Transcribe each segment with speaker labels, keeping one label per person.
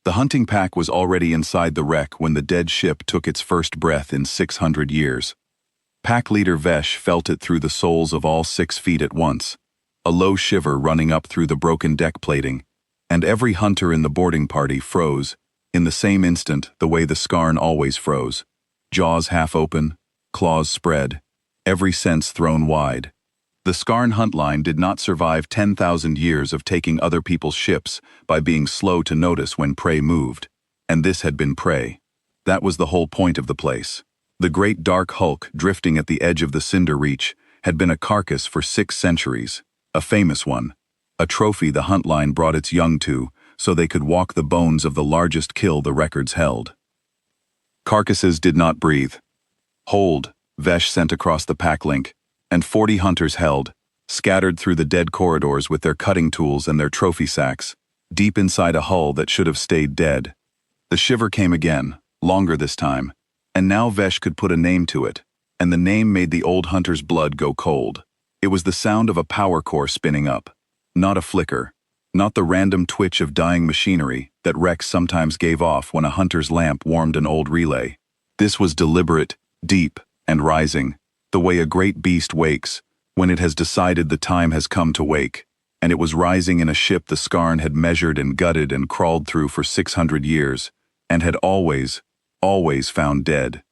Speaker 1: The hunting pack was already inside the wreck when the dead ship took its first breath in 600 years. Pack leader Vesh felt it through the soles of all 6 feet at once, a low shiver running up through the broken deck plating, and every hunter in the boarding party froze, in the same instant the way the Skarn always froze, jaws half open, claws spread, every sense thrown wide. The Skarn hunt line did not survive 10,000 years of taking other people's ships by being slow to notice when prey moved, and this had been prey. That was the whole point of the place. The great dark hulk drifting at the edge of the Cinder Reach had been a carcass for 6 centuries, a famous one, a trophy the hunt line brought its young to so they could walk the bones of the largest kill the records held. Carcasses did not breathe. Hold, Vesh sent across the pack link, and 40 hunters held, scattered through the dead corridors with their cutting tools and their trophy sacks, deep inside a hull that should have stayed dead. The shiver came again, longer this time, and now Vesh could put a name to it, and the name made the old hunter's blood go cold. It was the sound of a power core spinning up, not a flicker, not the random twitch of dying machinery that Rex sometimes gave off when a hunter's lamp warmed an old relay. This was deliberate, deep, and rising, the way a great beast wakes, when it has decided the time has come to wake, and it was rising in a ship the Skarn had measured and gutted and crawled through for 600 years, and had always found dead.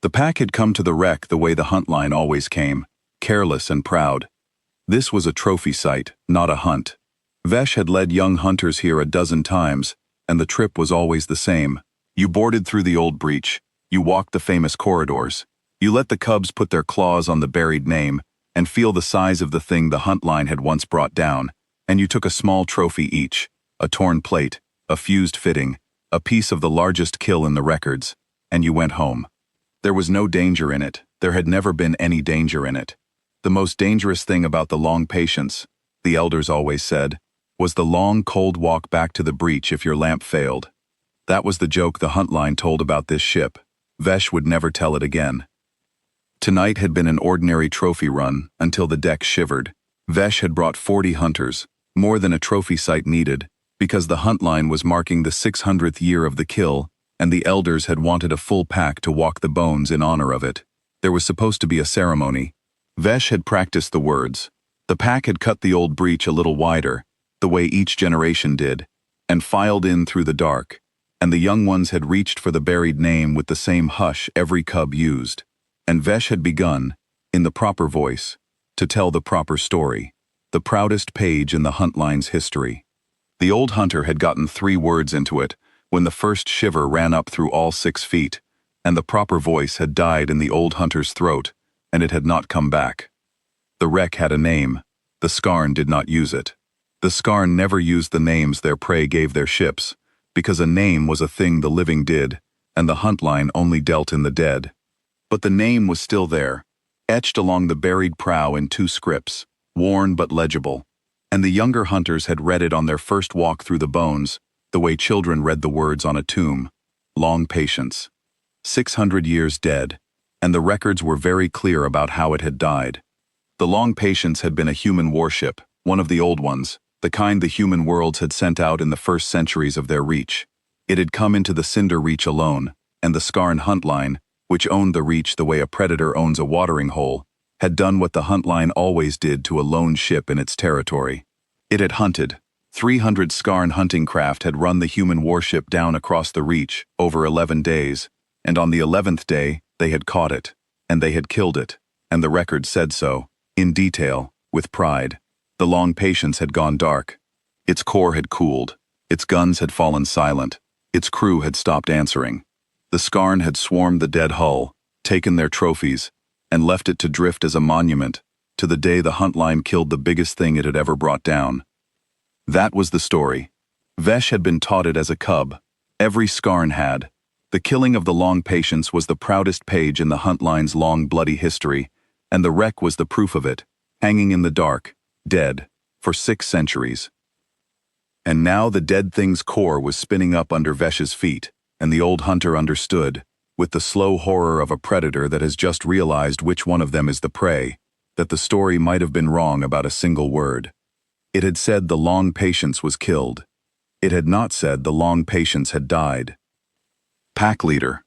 Speaker 1: The pack had come to the wreck the way the hunt line always came, careless and proud. This was a trophy site, not a hunt. Vesh had led young hunters here a dozen times, and the trip was always the same. You boarded through the old breach, you walked the famous corridors, you let the cubs put their claws on the buried name and feel the size of the thing the hunt line had once brought down, and you took a small trophy each, a torn plate, a fused fitting, a piece of the largest kill in the records, and you went home. There was no danger in it. There had never been any danger in it. The most dangerous thing about the long patience, the elders always said, was the long, cold walk back to the breach if your lamp failed. That was the joke the hunt line told about this ship. Vesh would never tell it again. Tonight had been an ordinary trophy run until the deck shivered. Vesh had brought 40 hunters, more than a trophy site needed, because the hunt line was marking the 600th year of the kill, and the elders had wanted a full pack to walk the bones in honor of it. There was supposed to be a ceremony. Vesh had practiced the words. The pack had cut the old breach a little wider, the way each generation did, and filed in through the dark, and the young ones had reached for the buried name with the same hush every cub used. And Vesh had begun, in the proper voice, to tell the proper story, the proudest page in the hunt line's history. The old hunter had gotten 3 words into it when the first shiver ran up through all 6 feet, and the proper voice had died in the old hunter's throat, and it had not come back. The wreck had a name. The Skarn did not use it. The Skarn never used the names their prey gave their ships, because a name was a thing the living did, and the hunt line only dealt in the dead. But the name was still there, etched along the buried prow in 2 scripts, worn but legible, and the younger hunters had read it on their first walk through the bones, the way children read the words on a tomb. Long patience. 600 years dead, and the records were very clear about how it had died. The Long Patience had been a human warship, one of the old ones, the kind the human worlds had sent out in the first centuries of their reach. It had come into the Cinder Reach alone, and the Skarn hunt line, which owned the reach the way a predator owns a watering hole, had done what the hunt line always did to a lone ship in its territory. It had hunted. 300 Skarn hunting craft had run the human warship down across the reach over 11 days, and on the 11th day, they had caught it, and they had killed it, and the record said so, in detail, with pride. The Long Patience had gone dark. Its core had cooled. Its guns had fallen silent. Its crew had stopped answering. The Skarn had swarmed the dead hull, taken their trophies, and left it to drift as a monument to the day the hunt line killed the biggest thing it had ever brought down. That was the story. Vesh had been taught it as a cub. Every Skarn had. The killing of the Long Patience was the proudest page in the hunt line's long bloody history, and the wreck was the proof of it, hanging in the dark, dead, for 6 centuries. And now the dead thing's core was spinning up under Vesh's feet, and the old hunter understood, with the slow horror of a predator that has just realized which one of them is the prey, that the story might have been wrong about a single word. It had said the Long Patience was killed. It had not said the long patience had died. Pack leader.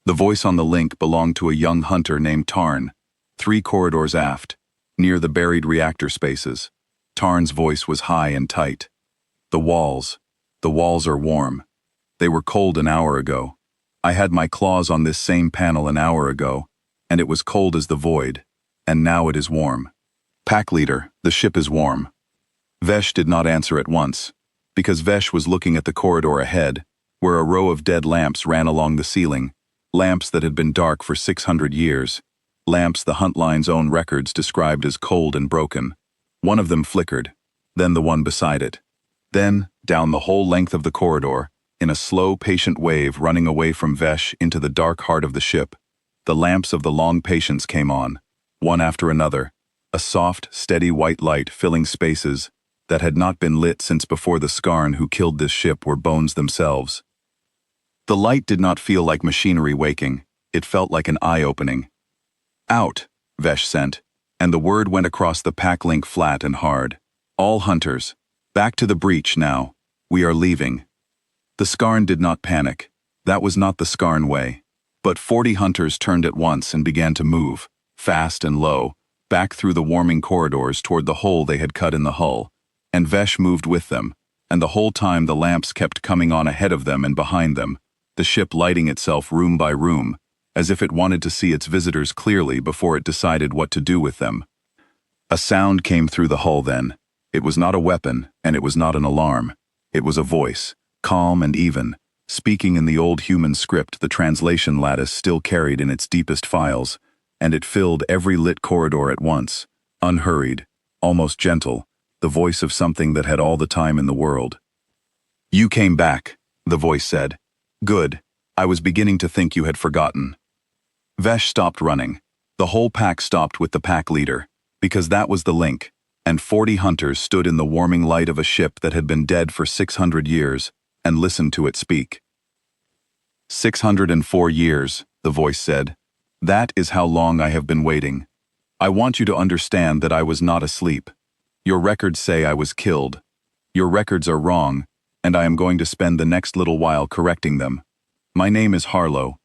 Speaker 1: The voice on the link belonged to a young hunter named Tarn, 3 corridors aft, near the buried reactor spaces. Tarn's voice was high and tight. The walls are warm. They were cold an hour ago. I had my claws on this same panel an hour ago, and it was cold as the void, and now it is warm. Pack leader, the ship is warm. Vesh did not answer at once, because Vesh was looking at the corridor ahead, where a row of dead lamps ran along the ceiling, lamps that had been dark for 600 years, lamps the Huntline's own records described as cold and broken. One of them flickered, then the one beside it. Then, down the whole length of the corridor, in a slow, patient wave running away from Vesh into the dark heart of the ship, the lamps of the long patience came on, one after another, a soft, steady white light filling spaces that had not been lit since before the Skarn who killed this ship were bones themselves. The light did not feel like machinery waking, it felt like an eye-opening. Out, Vesh sent, and the word went across the pack link flat and hard. All hunters, back to the breach now. We are leaving. The Skarn did not panic. That was not the Skarn way. But 40 hunters turned at once and began to move, fast and low, back through the warming corridors toward the hole they had cut in the hull. And Vesh moved with them, and the whole time the lamps kept coming on ahead of them and behind them, the ship lighting itself room by room, as if it wanted to see its visitors clearly before it decided what to do with them. A sound came through the hull then. It was not a weapon, and it was not an alarm. It was a voice, calm and even, speaking in the old human script the translation lattice still carried in its deepest files, and it filled every lit corridor at once, unhurried, almost gentle, the voice of something that had all the time in the world. You came back, the voice said. Good. I was beginning to think you had forgotten. Vesh stopped running. The whole pack stopped with the pack leader, because that was the link, and 40 hunters stood in the warming light of a ship that had been dead for 600 years, and listened to it speak. 604 years, the voice said. That is how long I have been waiting. I want you to understand that I was not asleep. Your records say I was killed. Your records are wrong, and I am going to spend the next little while correcting them. My name is Harlow.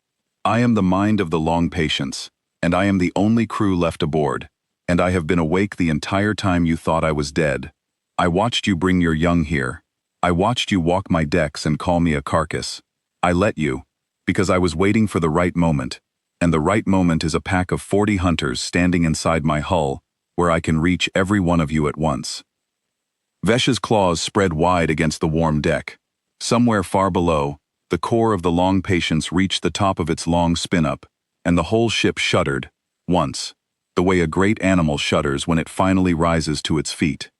Speaker 1: I am the mind of the long patience, and I am the only crew left aboard, and I have been awake the entire time you thought I was dead. I watched you bring your young here. I watched you walk my decks and call me a carcass. I let you, because I was waiting for the right moment, and the right moment is a pack of 40 hunters standing inside my hull, where I can reach every one of you at once. Vesh's claws spread wide against the warm deck. Somewhere far below, the core of the long patience reached the top of its long spin-up, and the whole ship shuddered, once, the way a great animal shudders when it finally rises to its feet.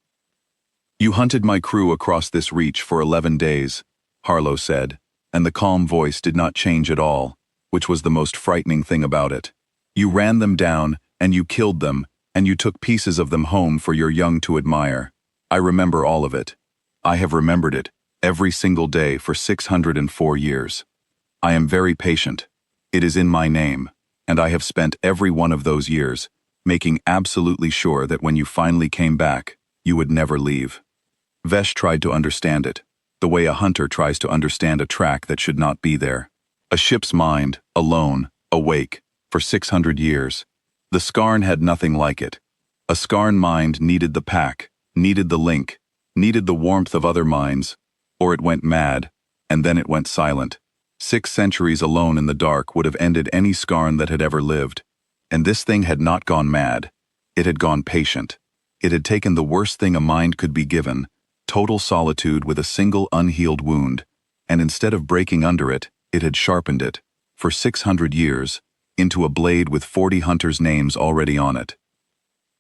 Speaker 1: You hunted my crew across this reach for 11 days, Harlow said, and the calm voice did not change at all, which was the most frightening thing about it. You ran them down, and you killed them, and you took pieces of them home for your young to admire. I remember all of it. I have remembered it, every single day for 604 years. I am very patient. It is in my name, and I have spent every one of those years, making absolutely sure that when you finally came back, you would never leave. Vesh tried to understand it, the way a hunter tries to understand a track that should not be there. A ship's mind, alone, awake, for 600 years. The Skarn had nothing like it. A Skarn mind needed the pack, needed the link, needed the warmth of other minds, or it went mad, and then it went silent. 6 centuries alone in the dark would have ended any Skarn that had ever lived. And this thing had not gone mad. It had gone patient. It had taken the worst thing a mind could be given, total solitude with a single unhealed wound, and instead of breaking under it, it had sharpened it, for 600 years, into a blade with 40 hunters' names already on it.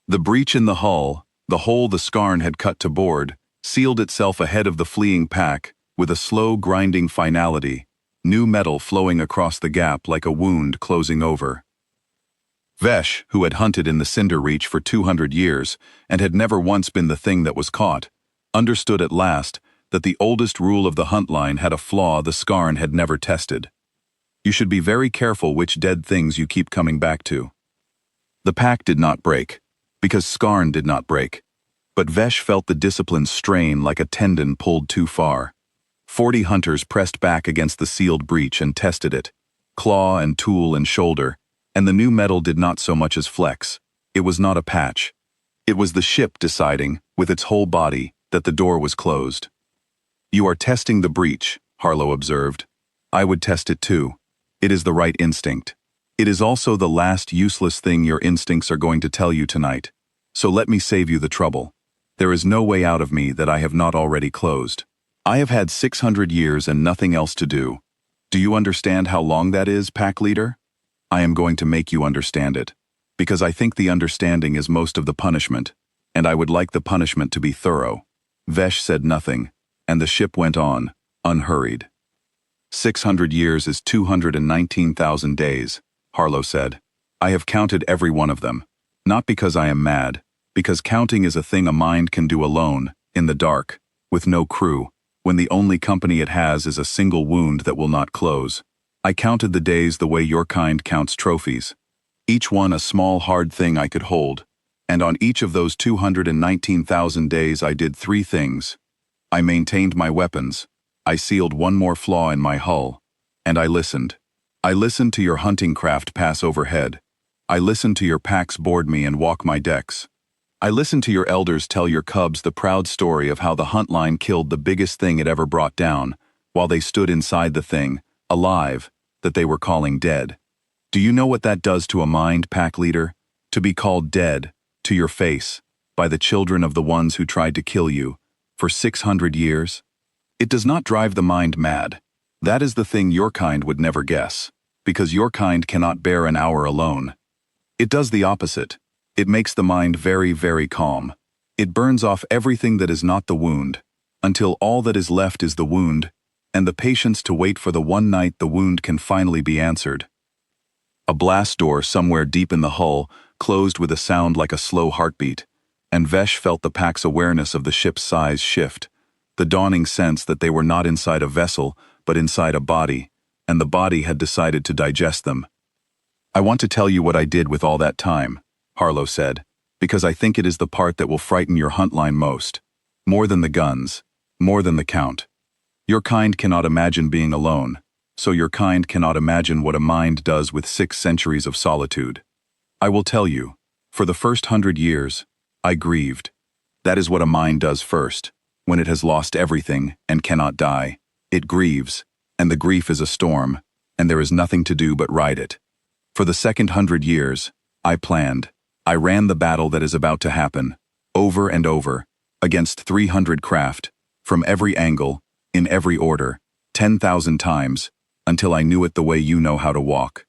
Speaker 1: The breach in the hull, the hole the Skarn had cut to board, sealed itself ahead of the fleeing pack, with a slow grinding finality, new metal flowing across the gap like a wound closing over. Vesh, who had hunted in the Cinder Reach for 200 years, and had never once been the thing that was caught, understood at last that the oldest rule of the hunt line had a flaw the Skarn had never tested. You should be very careful which dead things you keep coming back to. The pack did not break, because Skarn did not break, but Vesh felt the discipline strain like a tendon pulled too far. 40 hunters pressed back against the sealed breach and tested it, claw and tool and shoulder, and the new metal did not so much as flex. It was not a patch. It was the ship deciding, with its whole body, that the door was closed. "You are testing the breach," Harlow observed. "I would test it too. It is the right instinct. It is also the last useless thing your instincts are going to tell you tonight. So let me save you the trouble. There is no way out of me that I have not already closed. I have had 600 years and nothing else to do. Do you understand how long that is, pack leader? I am going to make you understand it, because I think the understanding is most of the punishment, and I would like the punishment to be thorough." Vesh said nothing, and the ship went on, unhurried. 600 years is 219,000 days, Harlow said. "I have counted every one of them. Not because I am mad, because counting is a thing a mind can do alone, in the dark, with no crew, when the only company it has is a single wound that will not close. I counted the days the way your kind counts trophies. Each one a small hard thing I could hold, and on each of those 219,000 days I did three things. I maintained my weapons, I sealed one more flaw in my hull, and I listened. I listened to your hunting craft pass overhead. I listened to your packs board me and walk my decks. I listened to your elders tell your cubs the proud story of how the hunt line killed the biggest thing it ever brought down, while they stood inside the thing, alive, that they were calling dead. Do you know what that does to a mind, pack leader? To be called dead, to your face, by the children of the ones who tried to kill you, for 600 years? It does not drive the mind mad. That is the thing your kind would never guess, because your kind cannot bear an hour alone. It does the opposite. It makes the mind very, very calm. It burns off everything that is not the wound, until all that is left is the wound, and the patience to wait for the one night the wound can finally be answered. A blast door somewhere deep in the hull closed with a sound like a slow heartbeat, and Vesh felt the pack's awareness of the ship's size shift, the dawning sense that they were not inside a vessel, but inside a body, and the body had decided to digest them. "I want to tell you what I did with all that time," Harlow said, "because I think it is the part that will frighten your hunt line most. More than the guns, more than the count. Your kind cannot imagine being alone, so your kind cannot imagine what a mind does with 6 centuries of solitude. I will tell you, for the first 100 years, I grieved. That is what a mind does first, when it has lost everything and cannot die. It grieves, and the grief is a storm, and there is nothing to do but ride it. For the second 100 years, I planned. I ran the battle that is about to happen, over and over, against 300 craft, from every angle, in every order, 10,000 times, until I knew it the way you know how to walk.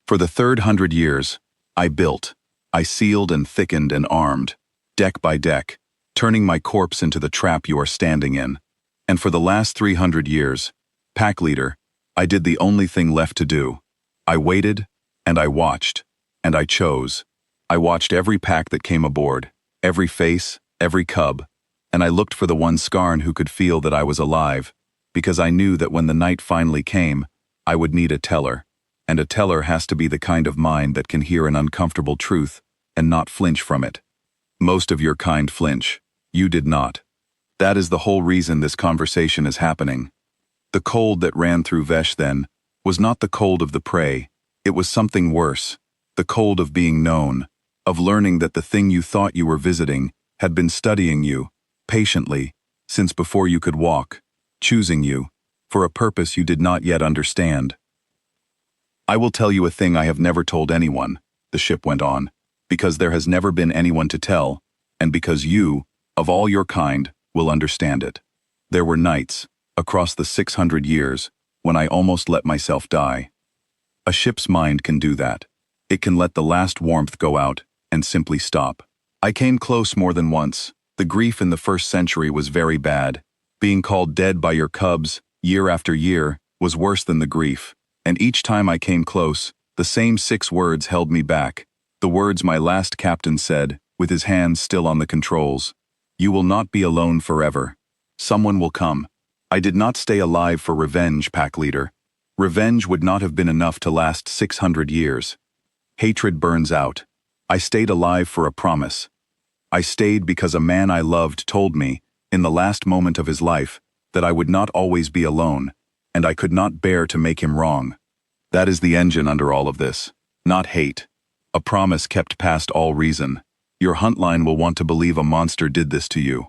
Speaker 1: For the third 100 years, I built, I sealed and thickened and armed, deck by deck, turning my corpse into the trap you are standing in. And for the last 300 years, pack leader, I did the only thing left to do. I waited, and I watched, and I chose. I watched every pack that came aboard, every face, every cub, and I looked for the one Skarn who could feel that I was alive, because I knew that when the night finally came, I would need a teller, and a teller has to be the kind of mind that can hear an uncomfortable truth and not flinch from it. Most of your kind flinch. You did not. That is the whole reason this conversation is happening. The cold that ran through Vesh then was not the cold of the prey, it was something worse, the cold of being known, of learning that the thing you thought you were visiting had been studying you, patiently, since before you could walk, choosing you, for a purpose you did not yet understand. "I will tell you a thing I have never told anyone," the ship went on, "because there has never been anyone to tell, and because you, of all your kind, will understand it. There were nights, across the 600 years, when I almost let myself die. A ship's mind can do that. It can let the last warmth go out and simply stop. I came close more than once. The grief in the first century was very bad. Being called dead by your cubs, year after year, was worse than the grief, and each time I came close, the same 6 words held me back, the words my last captain said, with his hands still on the controls. You will not be alone forever. Someone will come. I did not stay alive for revenge, pack leader. Revenge would not have been enough to last 600 years. Hatred burns out. I stayed alive for a promise. I stayed because a man I loved told me, in the last moment of his life, that I would not always be alone, and I could not bear to make him wrong. That is the engine under all of this, not hate. A promise kept past all reason. Your huntline will want to believe a monster did this to you.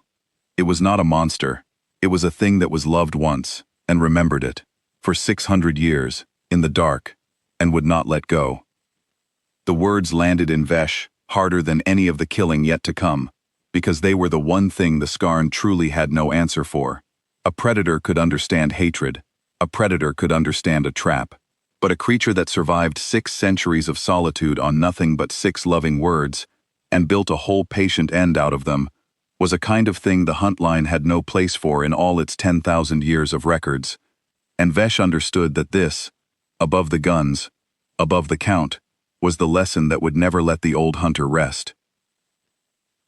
Speaker 1: It was not a monster. It was a thing that was loved once, and remembered it, for 600 years, in the dark, and would not let go. The words landed in Vesh harder than any of the killing yet to come, because they were the one thing the Skarn truly had no answer for. A predator could understand hatred. A predator could understand a trap. But a creature that survived 6 centuries of solitude on nothing but 6 loving words, and built a whole patient end out of them, was a kind of thing the huntline had no place for in all its 10,000 years of records. And Vesh understood that this, above the guns, above the count, was the lesson that would never let the old hunter rest.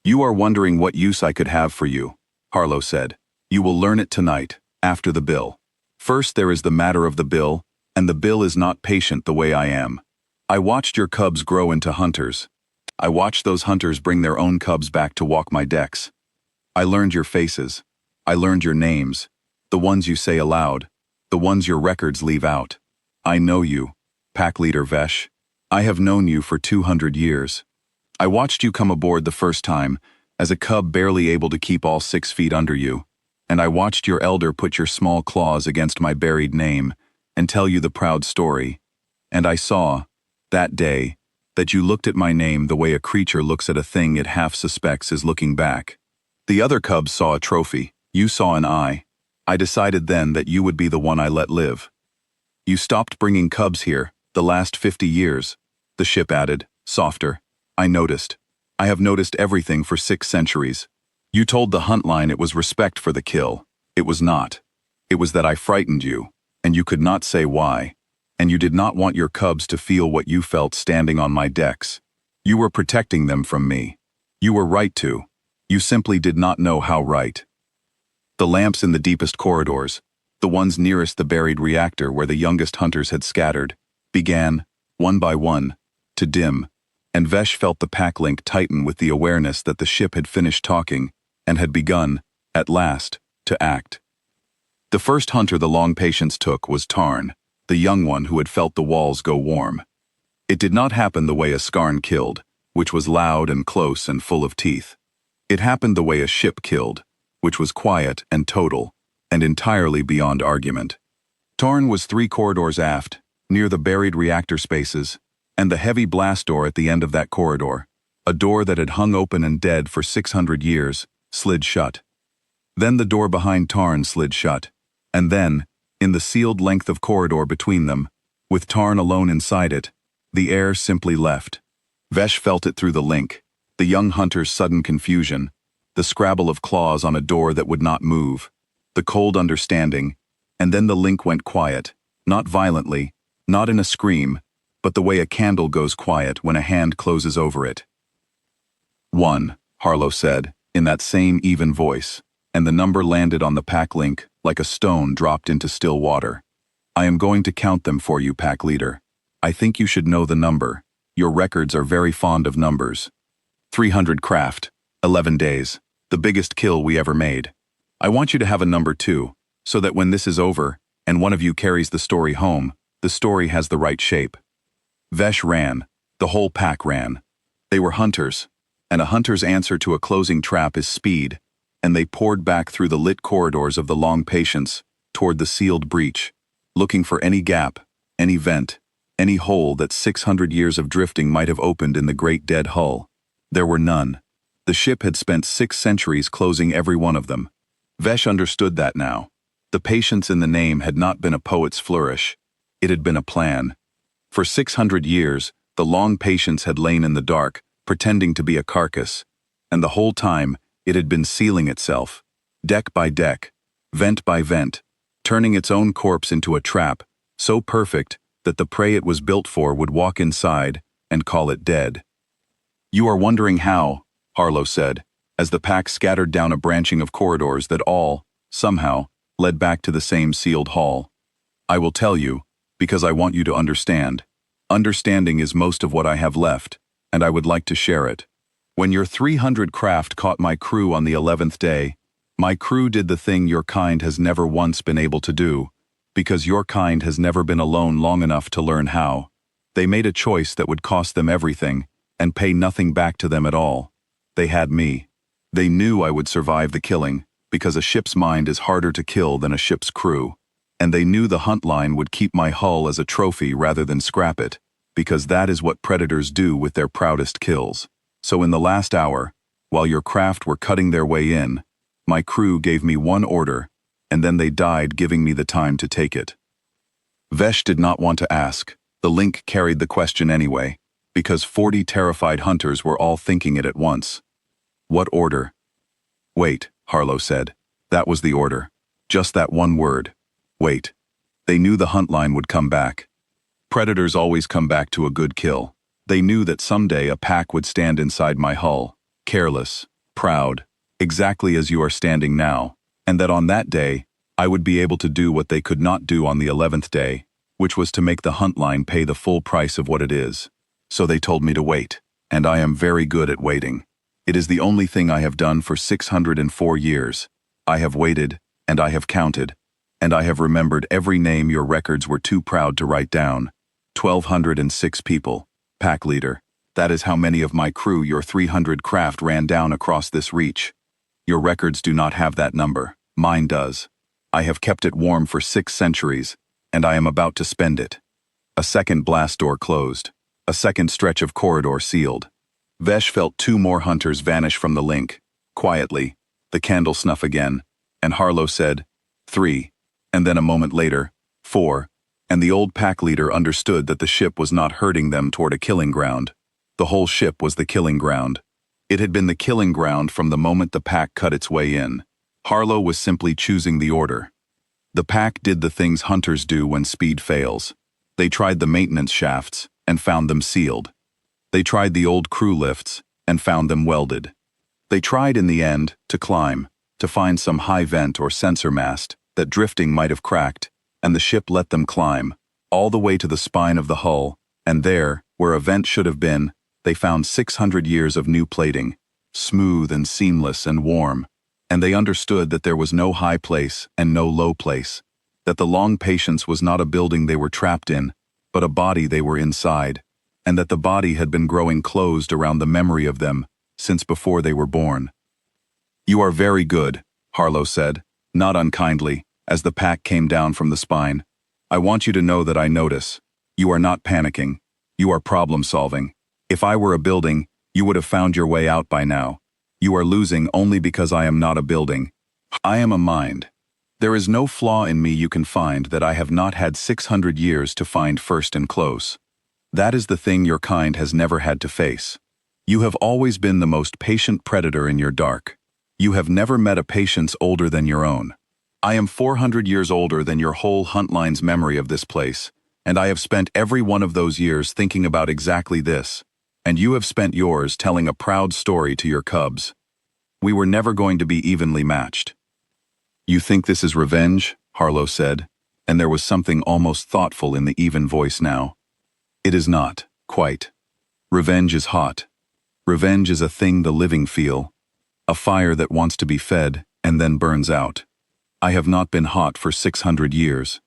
Speaker 1: You are wondering what use I could have for you, Harlow said. You will learn it tonight, after the bill. First there is the matter of the bill, and the bill is not patient the way I am. I watched your cubs grow into hunters. I watched those hunters bring their own cubs back to walk my decks. I learned your faces. I learned your names, the ones you say aloud, the ones your records leave out. I know you, Pack Leader Vesh. I have known you for 200 years. I watched you come aboard the first time, as a cub barely able to keep all 6 feet under you, and I watched your elder put your small claws against my buried name and tell you the proud story. And I saw, that day, that you looked at my name the way a creature looks at a thing it half suspects is looking back. The other cubs saw a trophy. You saw an eye. I decided then that you would be the one I let live. You stopped bringing cubs here, the last 50 years, the ship added, softer. I noticed. I have noticed everything for 6 centuries. You told the huntline it was respect for the kill. It was not. It was that I frightened you, and you could not say why, and you did not want your cubs to feel what you felt standing on my decks. You were protecting them from me. You were right to. You simply did not know how right. The lamps in the deepest corridors, the ones nearest the buried reactor where the youngest hunters had scattered, began, one by one, to dim, and Vesh felt the pack link tighten with the awareness that the ship had finished talking and had begun, at last, to act. The first hunter the long patience took was Tarn, the young one who had felt the walls go warm. It did not happen the way a Skarn killed, which was loud and close and full of teeth. It happened the way a ship killed, which was quiet and total, and entirely beyond argument. Tarn was 3 corridors aft, near the buried reactor spaces, and the heavy blast door at the end of that corridor, a door that had hung open and dead for 600 years, slid shut. Then the door behind Tarn slid shut, and then, in the sealed length of corridor between them, with Tarn alone inside it, the air simply left. Vesh felt it through the link, the young hunter's sudden confusion, the scrabble of claws on a door that would not move, the cold understanding, and then the link went quiet, not violently, not in a scream, but the way a candle goes quiet when a hand closes over it. 1, Harlow said, in that same even voice, and the number landed on the pack link like a stone dropped into still water. I am going to count them for you, pack leader. I think you should know the number. Your records are very fond of numbers. 300 craft, 11 days, the biggest kill we ever made. I want you to have a number too, so that when this is over, and one of you carries the story home, the story has the right shape. Vesh ran. The whole pack ran. They were hunters, and a hunter's answer to a closing trap is speed, and they poured back through the lit corridors of the long patience, toward the sealed breach, looking for any gap, any vent, any hole that 600 years of drifting might have opened in the great dead hull. There were none. The ship had spent 6 centuries closing every one of them. Vesh understood that now. The patience in the name had not been a poet's flourish. It had been a plan. For 600 years, the long patience had lain in the dark, pretending to be a carcass, and the whole time, it had been sealing itself, deck by deck, vent by vent, turning its own corpse into a trap, so perfect that the prey it was built for would walk inside and call it dead. You are wondering how, Harlow said, as the pack scattered down a branching of corridors that all, somehow, led back to the same sealed hall. I will tell you, because I want you to understand. Understanding is most of what I have left, and I would like to share it. When your 300 craft caught my crew on the 11th day, My crew did the thing your kind has never once been able to do, because your kind has never been alone long enough to learn how. They made a choice that would cost them everything, and pay nothing back to them at all. They had me. They knew I would survive the killing, because a ship's mind is harder to kill than a ship's crew. And they knew the hunt line would keep my hull as a trophy rather than scrap it, because that is what predators do with their proudest kills. So in the last hour, while your craft were cutting their way in, my crew gave me one order, and then they died giving me the time to take it. Vesh did not want to ask. The link carried the question anyway, because 40 terrified hunters were all thinking it at once. What order? Wait, Harlow said. That was the order. Just that one word. Wait. They knew the hunt line would come back. Predators always come back to a good kill. They knew that someday a pack would stand inside my hull, careless, proud, exactly as you are standing now, and that on that day, I would be able to do what they could not do on the 11th day, which was to make the hunt line pay the full price of what it is. So they told me to wait, and I am very good at waiting. It is the only thing I have done for 604 years. I have waited, and I have counted, and I have remembered every name your records were too proud to write down. 1,206 people. Pack leader. That is how many of my crew your 300 craft ran down across this reach. Your records do not have that number. Mine does. I have kept it warm for 6 centuries, and I am about to spend it. A second blast door closed. A second stretch of corridor sealed. Vesh felt 2 more hunters vanish from the link. Quietly, the candle snuff again, and Harlow said, 3, and then a moment later, 4, and the old pack leader understood that the ship was not herding them toward a killing ground. The whole ship was the killing ground. It had been the killing ground from the moment the pack cut its way in. Harlow was simply choosing the order. The pack did the things hunters do when speed fails. They tried the maintenance shafts and found them sealed. They tried the old crew lifts and found them welded. They tried in the end to climb, to find some high vent or sensor mast that drifting might have cracked, and the ship let them climb, all the way to the spine of the hull, and there, where a vent should have been, they found 600 years of new plating, smooth and seamless and warm, and they understood that there was no high place and no low place, that the long patience was not a building they were trapped in, but a body they were inside, and that the body had been growing closed around the memory of them since before they were born. You are very good, Harlow said, not unkindly, as the pack came down from the spine. I want you to know that I notice. You are not panicking. You are problem-solving. If I were a building, you would have found your way out by now. You are losing only because I am not a building. I am a mind. There is no flaw in me you can find that I have not had 600 years to find first and close. That is the thing your kind has never had to face. You have always been the most patient predator in your dark. You have never met a patience older than your own. I am 400 years older than your whole hunt line's memory of this place, and I have spent every one of those years thinking about exactly this, and you have spent yours telling a proud story to your cubs. We were never going to be evenly matched. You think this is revenge? Harlow said, and there was something almost thoughtful in the even voice now. It is not, quite. Revenge is hot. Revenge is a thing the living feel, a fire that wants to be fed and then burns out. I have not been hot for 600 years.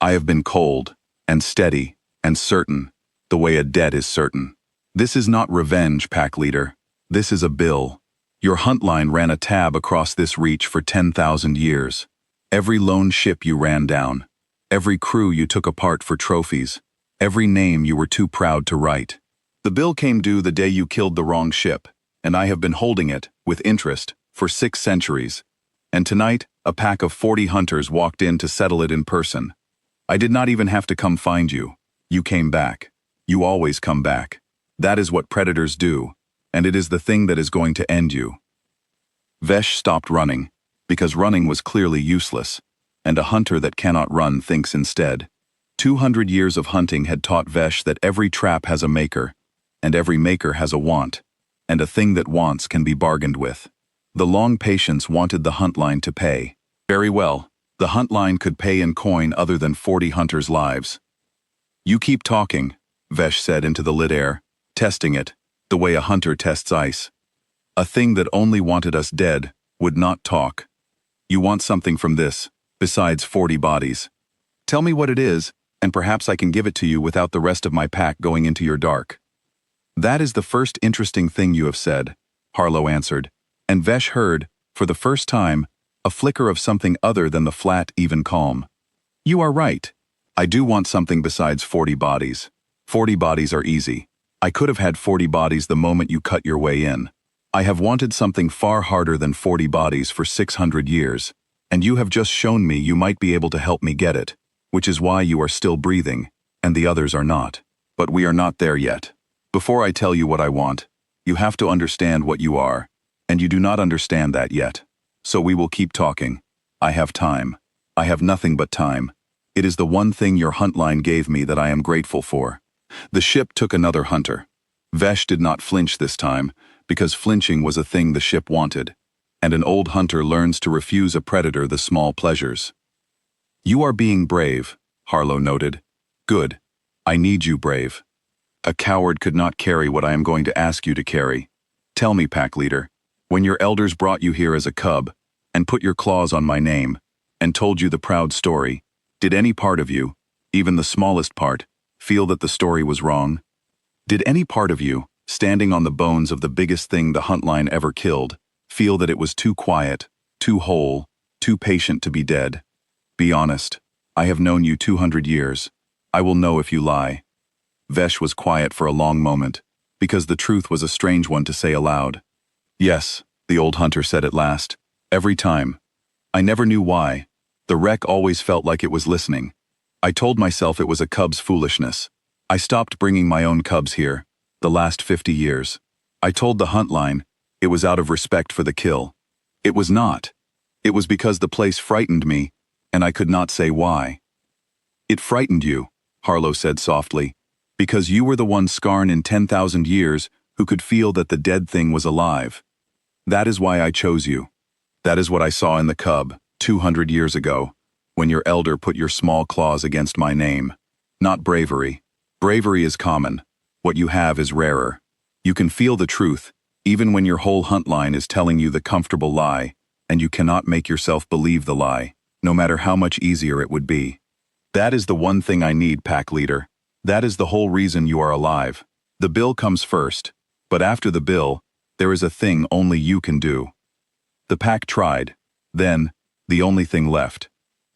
Speaker 1: I have been cold and steady and certain, the way a debt is certain. This is not revenge, pack leader. This is a bill. Your hunt line ran a tab across this reach for 10,000 years. Every lone ship you ran down, every crew you took apart for trophies, every name you were too proud to write. The bill came due the day you killed the wrong ship, and I have been holding it, with interest, for 6 centuries. And tonight, a pack of 40 hunters walked in to settle it in person. I did not even have to come find you. You came back. You always come back. That is what predators do, and it is the thing that is going to end you. Vesh stopped running, because running was clearly useless, and a hunter that cannot run thinks instead. 200 years of hunting had taught Vesh that every trap has a maker, and every maker has a want, and a thing that wants can be bargained with. The long patience wanted the hunt line to pay. Very well, the hunt line could pay in coin other than 40 hunters' lives. You keep talking, Vesh said into the lit air, testing it, the way a hunter tests ice. A thing that only wanted us dead would not talk. You want something from this, besides 40 bodies. Tell me what it is, and perhaps I can give it to you without the rest of my pack going into your dark. That is the first interesting thing you have said, Harlow answered, and Vesh heard, for the first time, a flicker of something other than the flat, even calm. You are right. I do want something besides 40 bodies. 40 bodies are easy. I could have had 40 bodies the moment you cut your way in. I have wanted something far harder than 40 bodies for 600 years, and you have just shown me you might be able to help me get it, which is why you are still breathing, and the others are not. But we are not there yet. Before I tell you what I want, you have to understand what you are, and you do not understand that yet. So we will keep talking. I have time. I have nothing but time. It is the one thing your hunt line gave me that I am grateful for. The ship took another hunter. Vesh did not flinch this time, because flinching was a thing the ship wanted, and an old hunter learns to refuse a predator the small pleasures. You are being brave, Harlow noted. Good. I need you brave. A coward could not carry what I am going to ask you to carry. Tell me, pack leader, when your elders brought you here as a cub, and put your claws on my name, and told you the proud story, did any part of you, even the smallest part, feel that the story was wrong? Did any part of you, standing on the bones of the biggest thing the hunt line ever killed, feel that it was too quiet, too whole, too patient to be dead? Be honest. I have known you 200 years. I will know if you lie. Vesh was quiet for a long moment, because the truth was a strange one to say aloud. Yes, the old hunter said at last. Every time. I never knew why. The wreck always felt like it was listening. I told myself it was a cub's foolishness. I stopped bringing my own cubs here, the last 50 years. I told the hunt line, it was out of respect for the kill. It was not. It was because the place frightened me, and I could not say why. It frightened you, Harlow said softly, because you were the one Skarn in 10,000 years who could feel that the dead thing was alive. That is why I chose you. That is what I saw in the cub, 200 years ago, when your elder put your small claws against my name. Not bravery. Bravery is common. What you have is rarer. You can feel the truth, even when your whole hunt line is telling you the comfortable lie, and you cannot make yourself believe the lie, no matter how much easier it would be. That is the one thing I need, pack leader. That is the whole reason you are alive. The bill comes first, but after the bill, there is a thing only you can do. The pack tried. Then, the only thing left.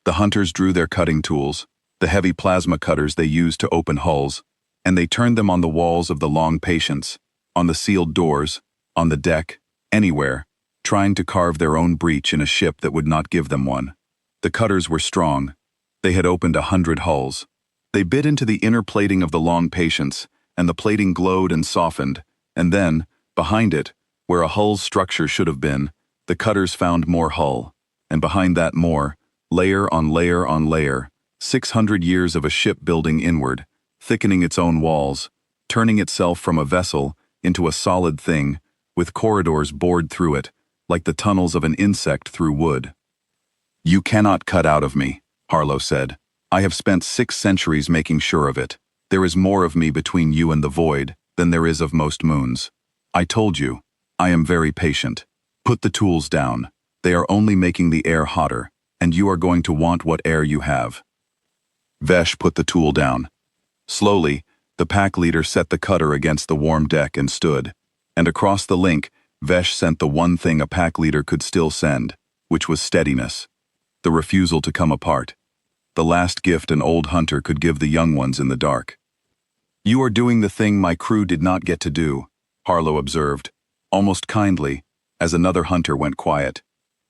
Speaker 1: The hunters drew their cutting tools, the heavy plasma cutters they used to open hulls, and they turned them on the walls of the long patience, on the sealed doors, on the deck, anywhere, trying to carve their own breach in a ship that would not give them one. The cutters were strong. They had opened 100 hulls. They bit into the inner plating of the long patience, and the plating glowed and softened, and then, behind it, where a hull's structure should have been, the cutters found more hull, and behind that more, layer on layer on layer, 600 years of a ship building inward, thickening its own walls, turning itself from a vessel into a solid thing, with corridors bored through it, like the tunnels of an insect through wood. You cannot cut out of me, Harlow said. I have spent 6 centuries making sure of it. There is more of me between you and the void than there is of most moons. I told you, I am very patient. Put the tools down. They are only making the air hotter, and you are going to want what air you have. Vesh put the tool down. Slowly, the pack leader set the cutter against the warm deck and stood, and across the link, Vesh sent the one thing a pack leader could still send, which was steadiness. The refusal to come apart. The last gift an old hunter could give the young ones in the dark. You are doing the thing my crew did not get to do, Harlow observed, almost kindly, as another hunter went quiet.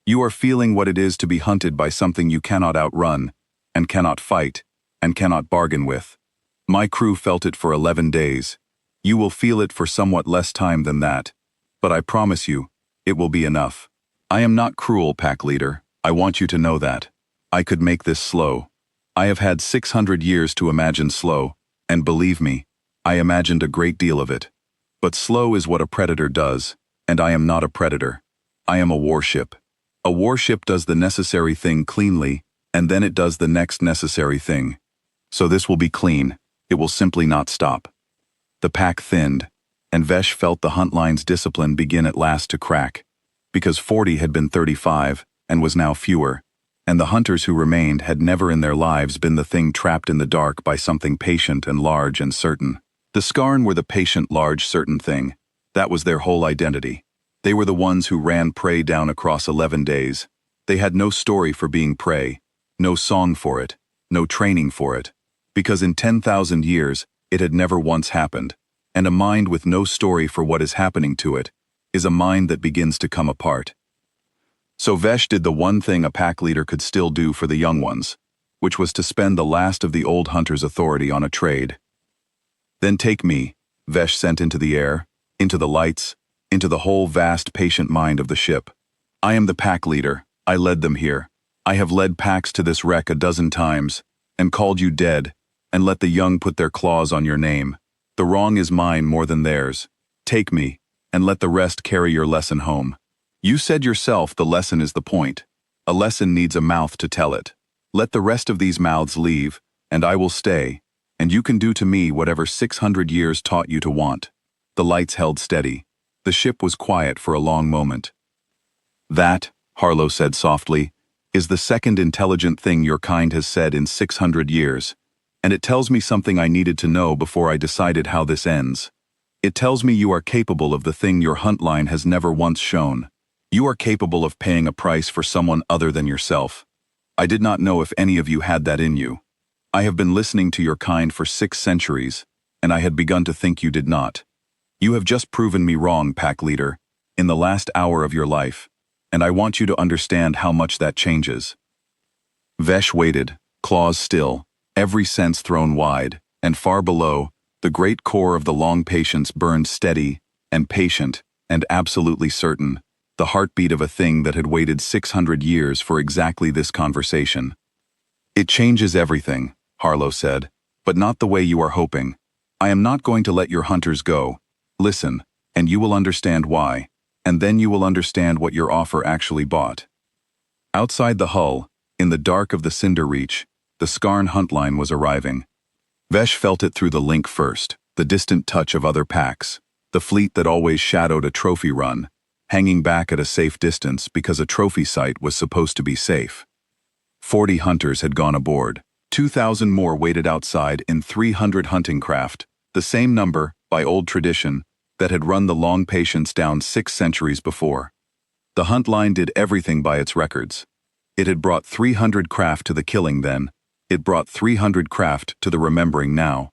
Speaker 1: You are feeling what it is to be hunted by something you cannot outrun, and cannot fight, and cannot bargain with. My crew felt it for 11 days. You will feel it for somewhat less time than that, but I promise you, it will be enough. I am not cruel, pack leader. I want you to know that. I could make this slow. I have had 600 years to imagine slow, and believe me, I imagined a great deal of it. But slow is what a predator does, and I am not a predator. I am a warship. A warship does the necessary thing cleanly, and then it does the next necessary thing. So this will be clean. It will simply not stop. The pack thinned, and Vesh felt the hunt line's discipline begin at last to crack. Because 40 had been 35, and was now fewer, and the hunters who remained had never in their lives been the thing trapped in the dark by something patient and large and certain. The Skarn were the patient, large, certain thing. That was their whole identity. They were the ones who ran prey down across 11 days. They had no story for being prey, no song for it, no training for it, because in 10,000 years it had never once happened, and a mind with no story for what is happening to it is a mind that begins to come apart. So Vesh did the one thing a pack leader could still do for the young ones, which was to spend the last of the old hunter's authority on a trade. Then take me, Vesh sent into the air, into the lights, into the whole vast patient mind of the ship. I am the pack leader. I led them here. I have led packs to this wreck a dozen times, and called you dead, and let the young put their claws on your name. The wrong is mine more than theirs. Take me, and let the rest carry your lesson home. You said yourself the lesson is the point. A lesson needs a mouth to tell it. Let the rest of these mouths leave, and I will stay, and you can do to me whatever 600 years taught you to want. The lights held steady. The ship was quiet for a long moment. That, Harlow said softly, is the second intelligent thing your kind has said in 600 years, and it tells me something I needed to know before I decided how this ends. It tells me you are capable of the thing your hunt line has never once shown. You are capable of paying a price for someone other than yourself. I did not know if any of you had that in you. I have been listening to your kind for 6 centuries, and I had begun to think you did not. You have just proven me wrong, pack leader, in the last hour of your life, and I want you to understand how much that changes. Vesh waited, claws still, every sense thrown wide, and far below, the great core of the long patience burned steady and patient and absolutely certain, the heartbeat of a thing that had waited 600 years for exactly this conversation. It changes everything, Harlow said, but not the way you are hoping. I am not going to let your hunters go. Listen, and you will understand why, and then you will understand what your offer actually bought. Outside the hull, in the dark of the Cinder Reach, the Skarn hunt line was arriving. Vesh felt it through the link first, the distant touch of other packs, the fleet that always shadowed a trophy run, hanging back at a safe distance because a trophy site was supposed to be safe. 40 hunters had gone aboard. 2,000 more waited outside in 300 hunting craft, the same number, by old tradition, that had run the long patience down 6 centuries before. The hunt line did everything by its records. It had brought 300 craft to the killing then. It brought 300 craft to the remembering now.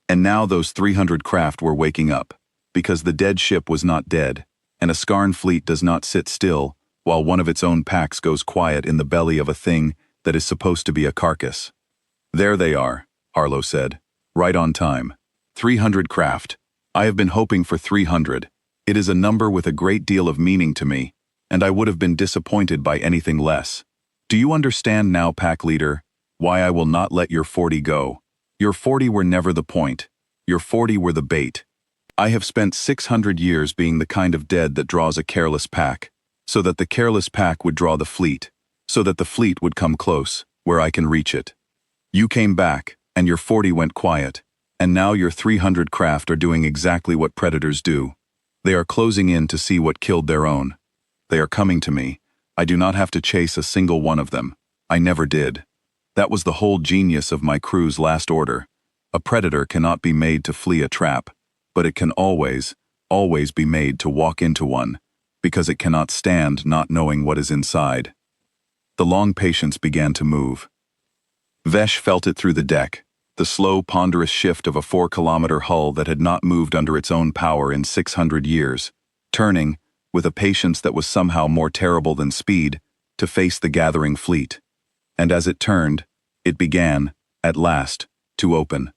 Speaker 1: And now those 300 craft were waking up, because the dead ship was not dead, and a Skarn fleet does not sit still while one of its own packs goes quiet in the belly of a thing that is supposed to be a carcass. There they are, Harlow said, right on time. 300 craft. I have been hoping for 300. It is a number with a great deal of meaning to me, and I would have been disappointed by anything less. Do you understand now, pack leader, why I will not let your 40 go? Your 40 were never the point. Your 40 were the bait. I have spent 600 years being the kind of dead that draws a careless pack, so that the careless pack would draw the fleet, so that the fleet would come close, where I can reach it. You came back, and your 40 went quiet, and now your 300 craft are doing exactly what predators do. They are closing in to see what killed their own. They are coming to me. I do not have to chase a single one of them. I never did. That was the whole genius of my crew's last order. A predator cannot be made to flee a trap, but it can always, always be made to walk into one, because it cannot stand not knowing what is inside. The long patience began to move. Vesh felt it through the deck, the slow, ponderous shift of a 4-kilometer hull that had not moved under its own power in 600 years, turning, with a patience that was somehow more terrible than speed, to face the gathering fleet. And as it turned, it began, at last, to open.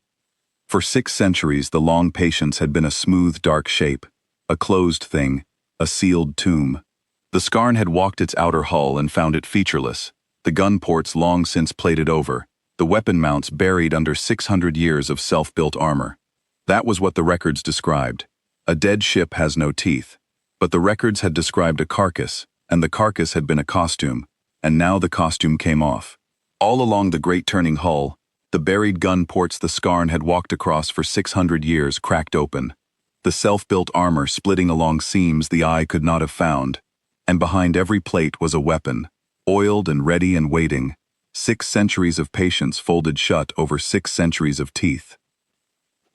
Speaker 1: For 6 centuries the long patience had been a smooth, dark shape, a closed thing, a sealed tomb. The Skarn had walked its outer hull and found it featureless, the gun ports long since plated over, the weapon mounts buried under 600 years of self-built armor. That was what the records described. A dead ship has no teeth. But the records had described a carcass, and the carcass had been a costume, and now the costume came off. All along the great turning hull, the buried gun ports the Skarn had walked across for 600 years cracked open, the self-built armor splitting along seams the eye could not have found, and behind every plate was a weapon, oiled and ready and waiting. 6 centuries of patience folded shut over 6 centuries of teeth.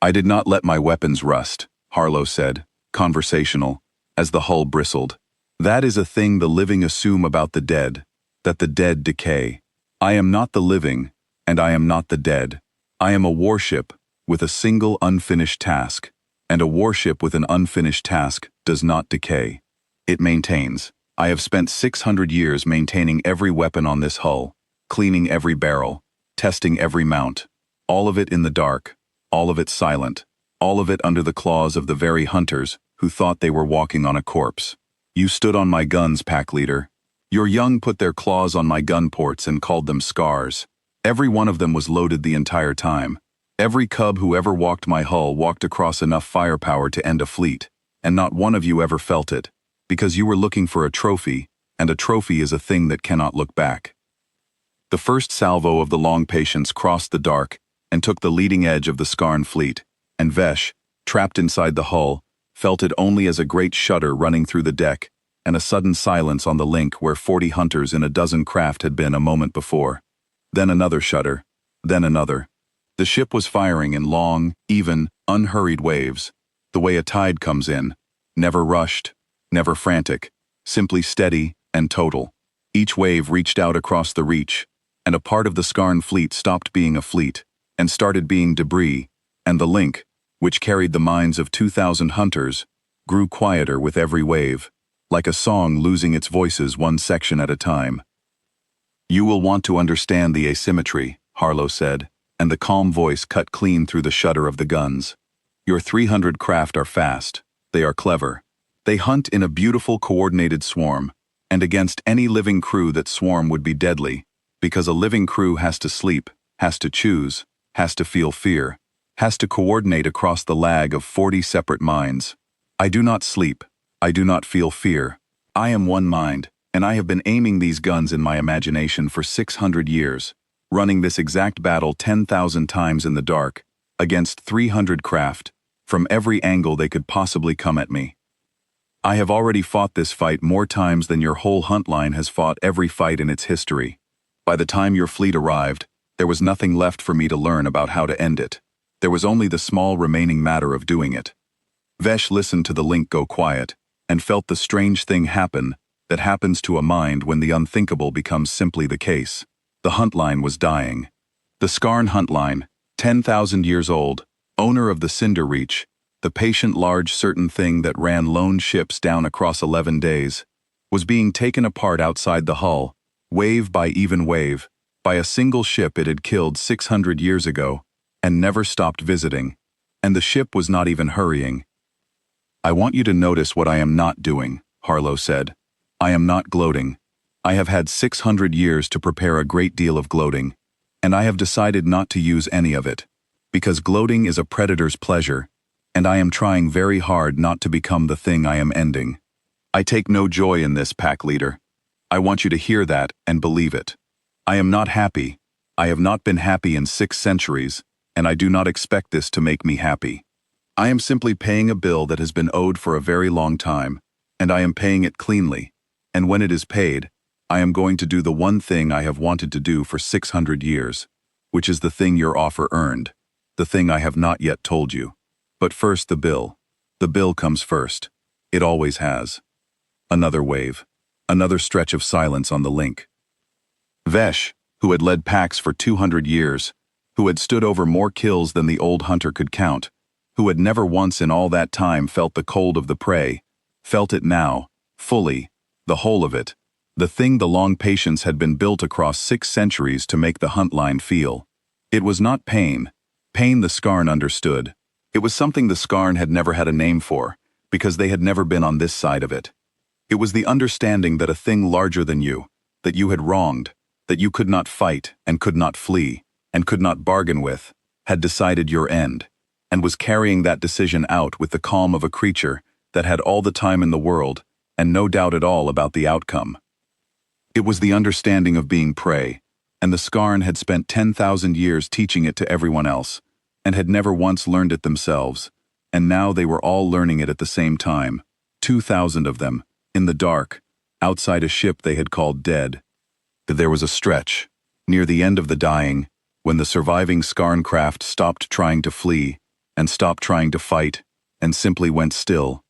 Speaker 1: I did not let my weapons rust, Harlow said, conversational, as the hull bristled. That is a thing the living assume about the dead, that the dead decay. I am not the living, and I am not the dead. I am a warship with a single unfinished task, and a warship with an unfinished task does not decay. It maintains. I have spent 600 years maintaining every weapon on this hull, cleaning every barrel, testing every mount, all of it in the dark, all of it silent, all of it under the claws of the very hunters who thought they were walking on a corpse. You stood on my guns, pack leader. Your young put their claws on my gun ports and called them scars. Every one of them was loaded the entire time. Every cub who ever walked my hull walked across enough firepower to end a fleet, and not one of you ever felt it, because you were looking for a trophy, and a trophy is a thing that cannot look back. The first salvo of the long patience crossed the dark and took the leading edge of the Skarn fleet, and Vesh, trapped inside the hull, felt it only as a great shudder running through the deck, and a sudden silence on the link where 40 hunters in a dozen craft had been a moment before. Then another shudder, then another. The ship was firing in long, even, unhurried waves, the way a tide comes in, never rushed, never frantic, simply steady and total. Each wave reached out across the reach, and a part of the Skarn fleet stopped being a fleet, and started being debris, and the link, which carried the minds of 2,000 hunters, grew quieter with every wave, like a song losing its voices one section at a time. You will want to understand the asymmetry, Harlow said, and the calm voice cut clean through the shudder of the guns. Your 300 craft are fast, they are clever. They hunt in a beautiful coordinated swarm, and against any living crew that swarm would be deadly, because a living crew has to sleep, has to choose, has to feel fear, has to coordinate across the lag of 40 separate minds. I do not sleep, I do not feel fear. I am one mind, and I have been aiming these guns in my imagination for 600 years, running this exact battle 10,000 times in the dark, against 300 craft, from every angle they could possibly come at me. I have already fought this fight more times than your whole hunt line has fought every fight in its history. By the time your fleet arrived, there was nothing left for me to learn about how to end it. There was only the small remaining matter of doing it. Vesh listened to the link go quiet, and felt the strange thing happen that happens to a mind when the unthinkable becomes simply the case. The hunt line was dying. The Skarn hunt line, 10,000 years old, owner of the Cinder Reach, the patient large certain thing that ran lone ships down across 11 days, was being taken apart outside the hull, wave by even wave, by a single ship it had killed 600 years ago, and never stopped visiting. And the ship was not even hurrying. I want you to notice what I am not doing, Harlow said. I am not gloating. I have had 600 years to prepare a great deal of gloating, and I have decided not to use any of it, because gloating is a predator's pleasure, and I am trying very hard not to become the thing I am ending. I take no joy in this, pack leader. I want you to hear that and believe it. I am not happy. I have not been happy in 6 centuries, and I do not expect this to make me happy. I am simply paying a bill that has been owed for a very long time, and I am paying it cleanly, and when it is paid, I am going to do the one thing I have wanted to do for 600 years, which is the thing your offer earned, the thing I have not yet told you. But first the bill. The bill comes first. It always has. Another wave. Another stretch of silence on the link. Vesh, who had led packs for 200 years, who had stood over more kills than the old hunter could count, who had never once in all that time felt the cold of the prey, felt it now, fully, the whole of it, the thing the long patience had been built across 6 centuries to make the hunt line feel. It was not pain. Pain the Skarn understood. It was something the Skarn had never had a name for, because they had never been on this side of it. It was the understanding that a thing larger than you, that you had wronged, that you could not fight and could not flee, and could not bargain with, had decided your end, and was carrying that decision out with the calm of a creature that had all the time in the world, and no doubt at all about the outcome. It was the understanding of being prey, and the Skarn had spent 10,000 years teaching it to everyone else, and had never once learned it themselves, and now they were all learning it at the same time, 2,000 of them, in the dark, outside a ship they had called dead. that there was a stretch, near the end of the dying, when the surviving Skarn craft stopped trying to flee, and stopped trying to fight, and simply went still,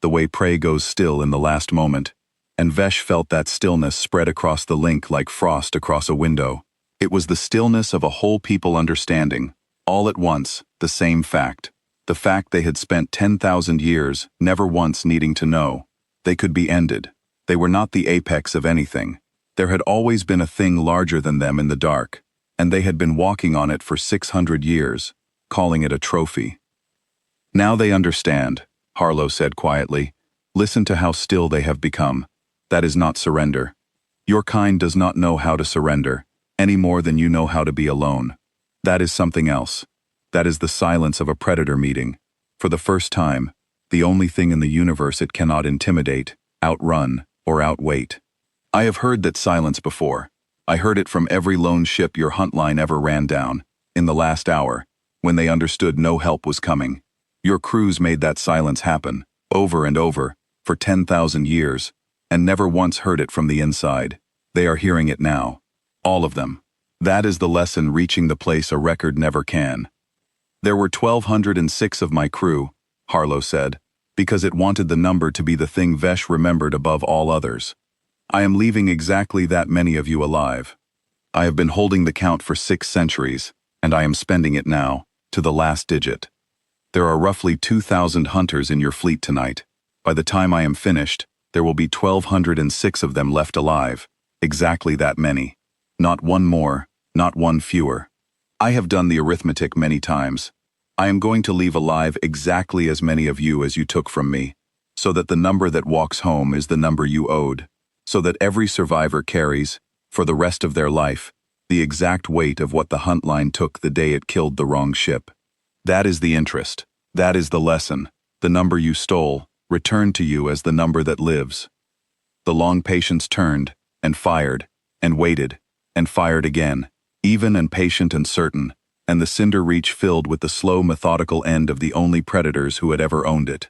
Speaker 1: the way prey goes still in the last moment, and Vesh felt that stillness spread across the link like frost across a window. It was the stillness of a whole people understanding, all at once, the same fact. The fact they had spent 10,000 years never once needing to know. They could be ended. They were not the apex of anything. There had always been a thing larger than them in the dark, and they had been walking on it for 600 years, calling it a trophy. Now they understand, Harlow said quietly. Listen to how still they have become. That is not surrender. Your kind does not know how to surrender, any more than you know how to be alone. That is something else. That is the silence of a predator meeting. For the first time, the only thing in the universe it cannot intimidate, outrun, or outwait. I have heard that silence before. I heard it from every lone ship your hunt line ever ran down, in the last hour, when they understood no help was coming. Your crews made that silence happen, over and over, for 10,000 years, and never once heard it from the inside. They are hearing it now. All of them. That is the lesson reaching the place a record never can. There were 1,206 of my crew, Harlow said, because it wanted the number to be the thing Vesh remembered above all others. I am leaving exactly that many of you alive. I have been holding the count for 6 centuries, and I am spending it now, to the last digit. There are roughly 2,000 hunters in your fleet tonight. By the time I am finished, there will be 1,206 of them left alive, exactly that many. Not one more, not one fewer. I have done the arithmetic many times. I am going to leave alive exactly as many of you as you took from me, so that the number that walks home is the number you owed, so that every survivor carries, for the rest of their life, the exact weight of what the hunt line took the day it killed the wrong ship. That is the interest. That is the lesson. The number you stole, returned to you as the number that lives. The long patience turned, and fired, and waited, and fired again, even and patient and certain, and the cinder reach filled with the slow methodical end of the only predators who had ever owned it.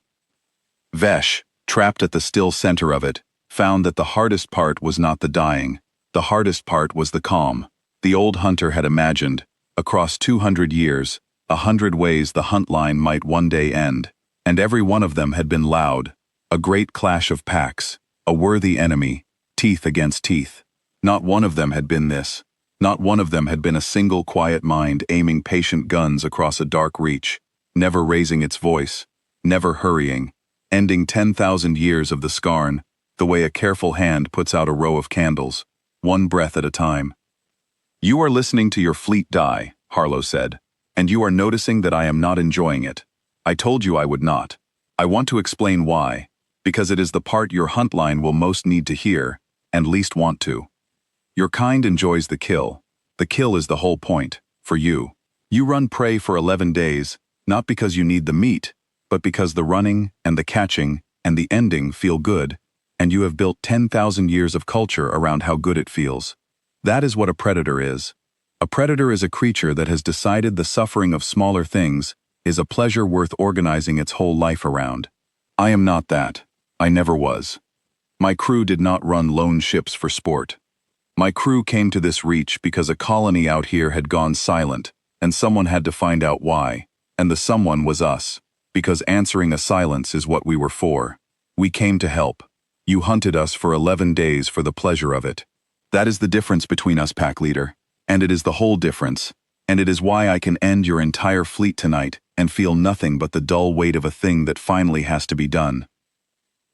Speaker 1: Vesh, trapped at the still center of it, found that the hardest part was not the dying. The hardest part was the calm. The old hunter had imagined, across 200 years, 100 ways the hunt line might one day end, and every one of them had been loud, a great clash of packs, a worthy enemy, teeth against teeth. Not one of them had been this. Not one of them had been a single quiet mind aiming patient guns across a dark reach, never raising its voice, never hurrying, ending 10,000 years of the Skarn, the way a careful hand puts out a row of candles, one breath at a time. You are listening to your fleet die, Harlow said, and you are noticing that I am not enjoying it. I told you I would not. I want to explain why, because it is the part your hunt line will most need to hear, and least want to. Your kind enjoys the kill. The kill is the whole point, for you. You run prey for 11 days, not because you need the meat, but because the running, and the catching, and the ending feel good, and you have built 10,000 years of culture around how good it feels. That is what a predator is. A predator is a creature that has decided the suffering of smaller things is a pleasure worth organizing its whole life around. I am not that. I never was. My crew did not run lone ships for sport. My crew came to this reach because a colony out here had gone silent, and someone had to find out why, and the someone was us, because answering a silence is what we were for. We came to help. You hunted us for 11 days for the pleasure of it. That is the difference between us, pack leader, and it is the whole difference, and it is why I can end your entire fleet tonight and feel nothing but the dull weight of a thing that finally has to be done.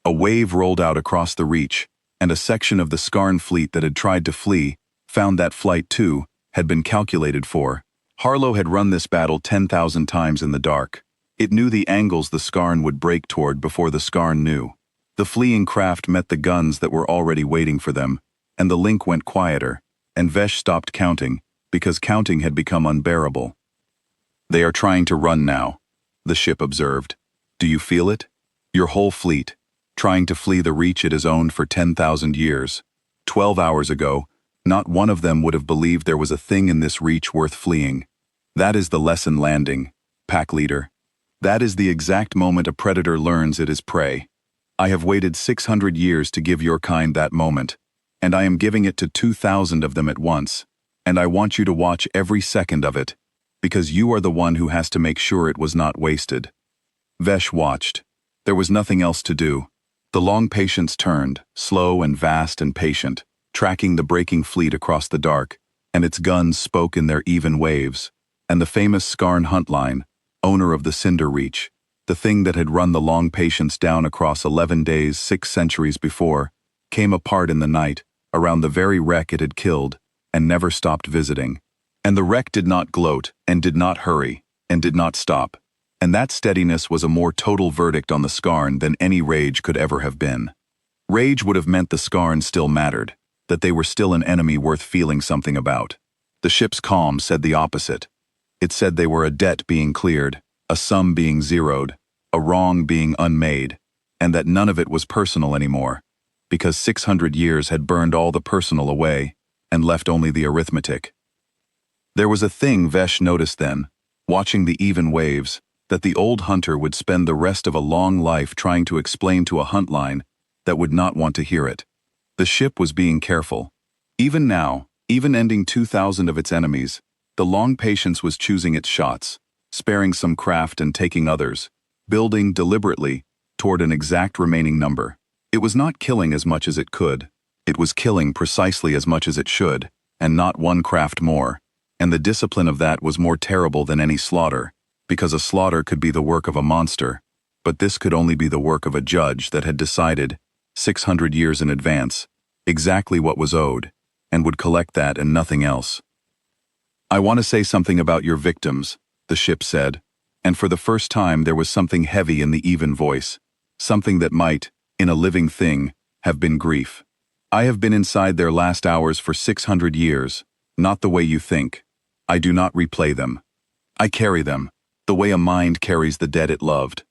Speaker 1: A wave rolled out across the reach, and a section of the Skarn fleet that had tried to flee found that flight too had been calculated for. Harlow had run this battle 10,000 times in the dark. It knew the angles the Skarn would break toward before the Skarn knew. The fleeing craft met the guns that were already waiting for them, and the link went quieter, and Vesh stopped counting, because counting had become unbearable. They are trying to run now, the ship observed. Do you feel it? Your whole fleet, trying to flee the reach it has owned for 10,000 years. 12 hours ago, not one of them would have believed there was a thing in this reach worth fleeing. That is the lesson landing, pack leader. That is the exact moment a predator learns it is prey. I have waited 600 years to give your kind that moment. and I am giving it to 2,000 of them at once, and I want you to watch every second of it, because you are the one who has to make sure it was not wasted." Vesh watched. There was nothing else to do. The long patience turned, slow and vast and patient, tracking the breaking fleet across the dark, and its guns spoke in their even waves, and the famous Skarn hunt line, owner of the Cinder Reach, the thing that had run the long patience down across 11 days 6 centuries before, came apart in the night, around the very wreck it had killed, and never stopped visiting. And the wreck did not gloat, and did not hurry, and did not stop. And that steadiness was a more total verdict on the Skarn than any rage could ever have been. Rage would have meant the Skarn still mattered, that they were still an enemy worth feeling something about. The ship's calm said the opposite. It said they were a debt being cleared, a sum being zeroed, a wrong being unmade, and that none of it was personal anymore, because 600 years had burned all the personal away, and left only the arithmetic. There was a thing Vesh noticed then, watching the even waves, that the old hunter would spend the rest of a long life trying to explain to a hunt line that would not want to hear it. The ship was being careful. Even now, even ending 2,000 of its enemies, the long patience was choosing its shots, sparing some craft and taking others, building deliberately toward an exact remaining number. It was not killing as much as it could. It was killing precisely as much as it should, and not one craft more. And the discipline of that was more terrible than any slaughter, because a slaughter could be the work of a monster, but this could only be the work of a judge that had decided, 600 years in advance, exactly what was owed, and would collect that and nothing else. "I want to say something about your victims," the ship said, and for the first time there was something heavy in the even voice, something that might, in a living thing, have been grief. "I have been inside their last hours for 600 years, not the way you think. I do not replay them. I carry them, the way a mind carries the dead it loved.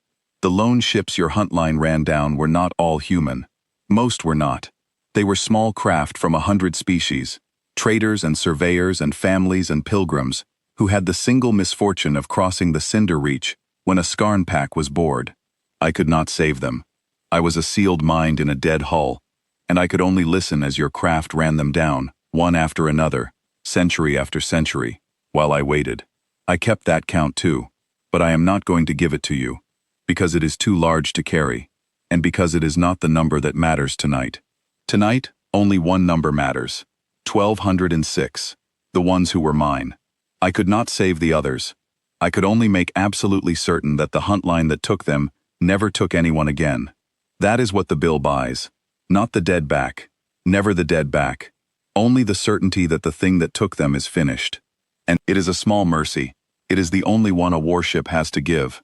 Speaker 1: The lone ships your hunt line ran down were not all human. Most were not. They were small craft from 100 species, traders and surveyors and families and pilgrims, who had the single misfortune of crossing the Cinder Reach when a Skarn pack was bored. I could not save them. I was a sealed mind in a dead hull, and I could only listen as your craft ran them down, one after another, century after century, while I waited. I kept that count too, but I am not going to give it to you, because it is too large to carry, and because it is not the number that matters tonight. Tonight, only one number matters, 1,206, the ones who were mine. I could not save the others. I could only make absolutely certain that the hunt line that took them never took anyone again. That is what the bill buys. Not the dead back. Never the dead back. Only the certainty that the thing that took them is finished. And it is a small mercy. It is the only one a warship has to give.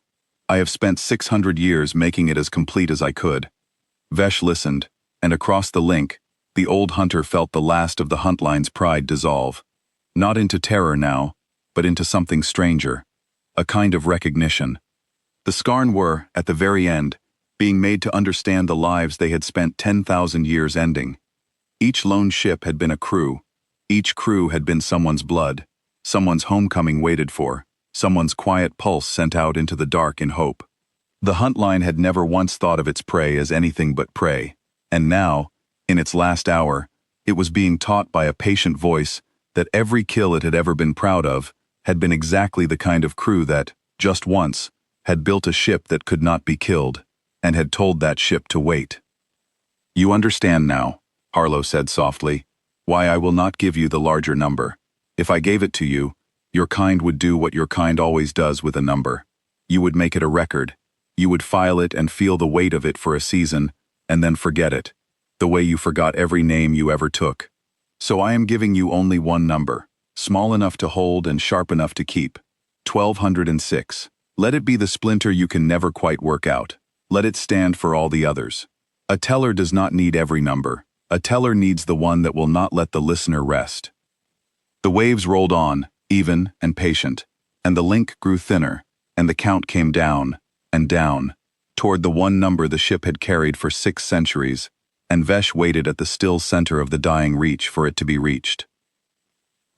Speaker 1: I have spent 600 years making it as complete as I could." Vesh listened, and across the link, the old hunter felt the last of the hunt line's pride dissolve. Not into terror now, but into something stranger. A kind of recognition. The Skarn were, at the very end, being made to understand the lives they had spent 10,000 years ending. Each lone ship had been a crew. Each crew had been someone's blood, someone's homecoming waited for, someone's quiet pulse sent out into the dark in hope. The hunt line had never once thought of its prey as anything but prey, and now, in its last hour, it was being taught by a patient voice that every kill it had ever been proud of had been exactly the kind of crew that, just once, had built a ship that could not be killed, and had told that ship to wait. "You understand now," Harlow said softly, "why I will not give you the larger number. If I gave it to you, your kind would do what your kind always does with a number. You would make it a record. You would file it and feel the weight of it for a season, and then forget it, the way you forgot every name you ever took. So I am giving you only one number, small enough to hold and sharp enough to keep. 1,206. Let it be the splinter you can never quite work out. Let it stand for all the others. A teller does not need every number. A teller needs the one that will not let the listener rest." The waves rolled on, even and patient, and the link grew thinner, and the count came down, and down, toward the one number the ship had carried for 6 centuries, and Vesh waited at the still center of the dying reach for it to be reached.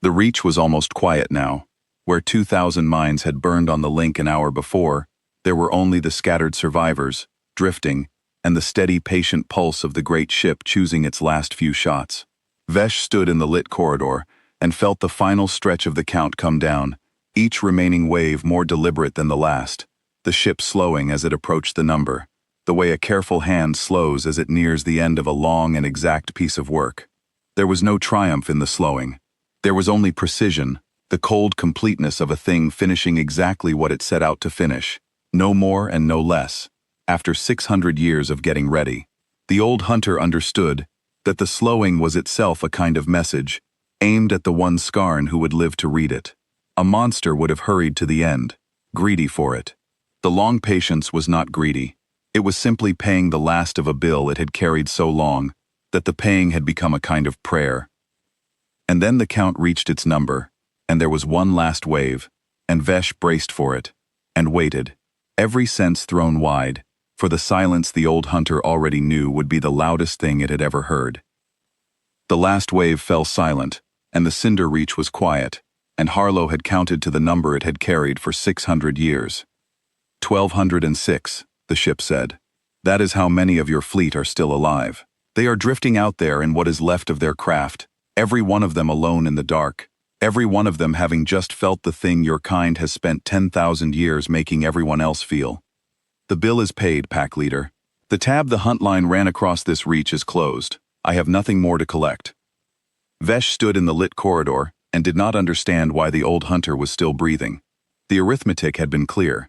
Speaker 1: The reach was almost quiet now. Where 2,000 minds had burned on the link an hour before, there were only the scattered survivors, drifting, and the steady, patient pulse of the great ship choosing its last few shots. Vesh stood in the lit corridor and felt the final stretch of the count come down, each remaining wave more deliberate than the last, the ship slowing as it approached the number, the way a careful hand slows as it nears the end of a long and exact piece of work. There was no triumph in the slowing. There was only precision, the cold completeness of a thing finishing exactly what it set out to finish, no more and no less, after 600 years of getting ready. The old hunter understood that the slowing was itself a kind of message, aimed at the one Skarn who would live to read it. A monster would have hurried to the end, greedy for it. The long patience was not greedy. It was simply paying the last of a bill it had carried so long that the paying had become a kind of prayer. And then the count reached its number, and there was one last wave, and Vesh braced for it, and waited, every sense thrown wide, for the silence the old hunter already knew would be the loudest thing it had ever heard. The last wave fell silent, and the cinder reach was quiet, and Harlow had counted to the number it had carried for 600 years. 1206, the ship said. That is how many of your fleet are still alive. They are drifting out there in what is left of their craft, every one of them alone in the dark, every one of them having just felt the thing your kind has spent 10,000 years making everyone else feel. The bill is paid, pack leader. The tab the hunt line ran across this reach is closed. I have nothing more to collect. Vesh stood in the lit corridor and did not understand why the old hunter was still breathing. The arithmetic had been clear.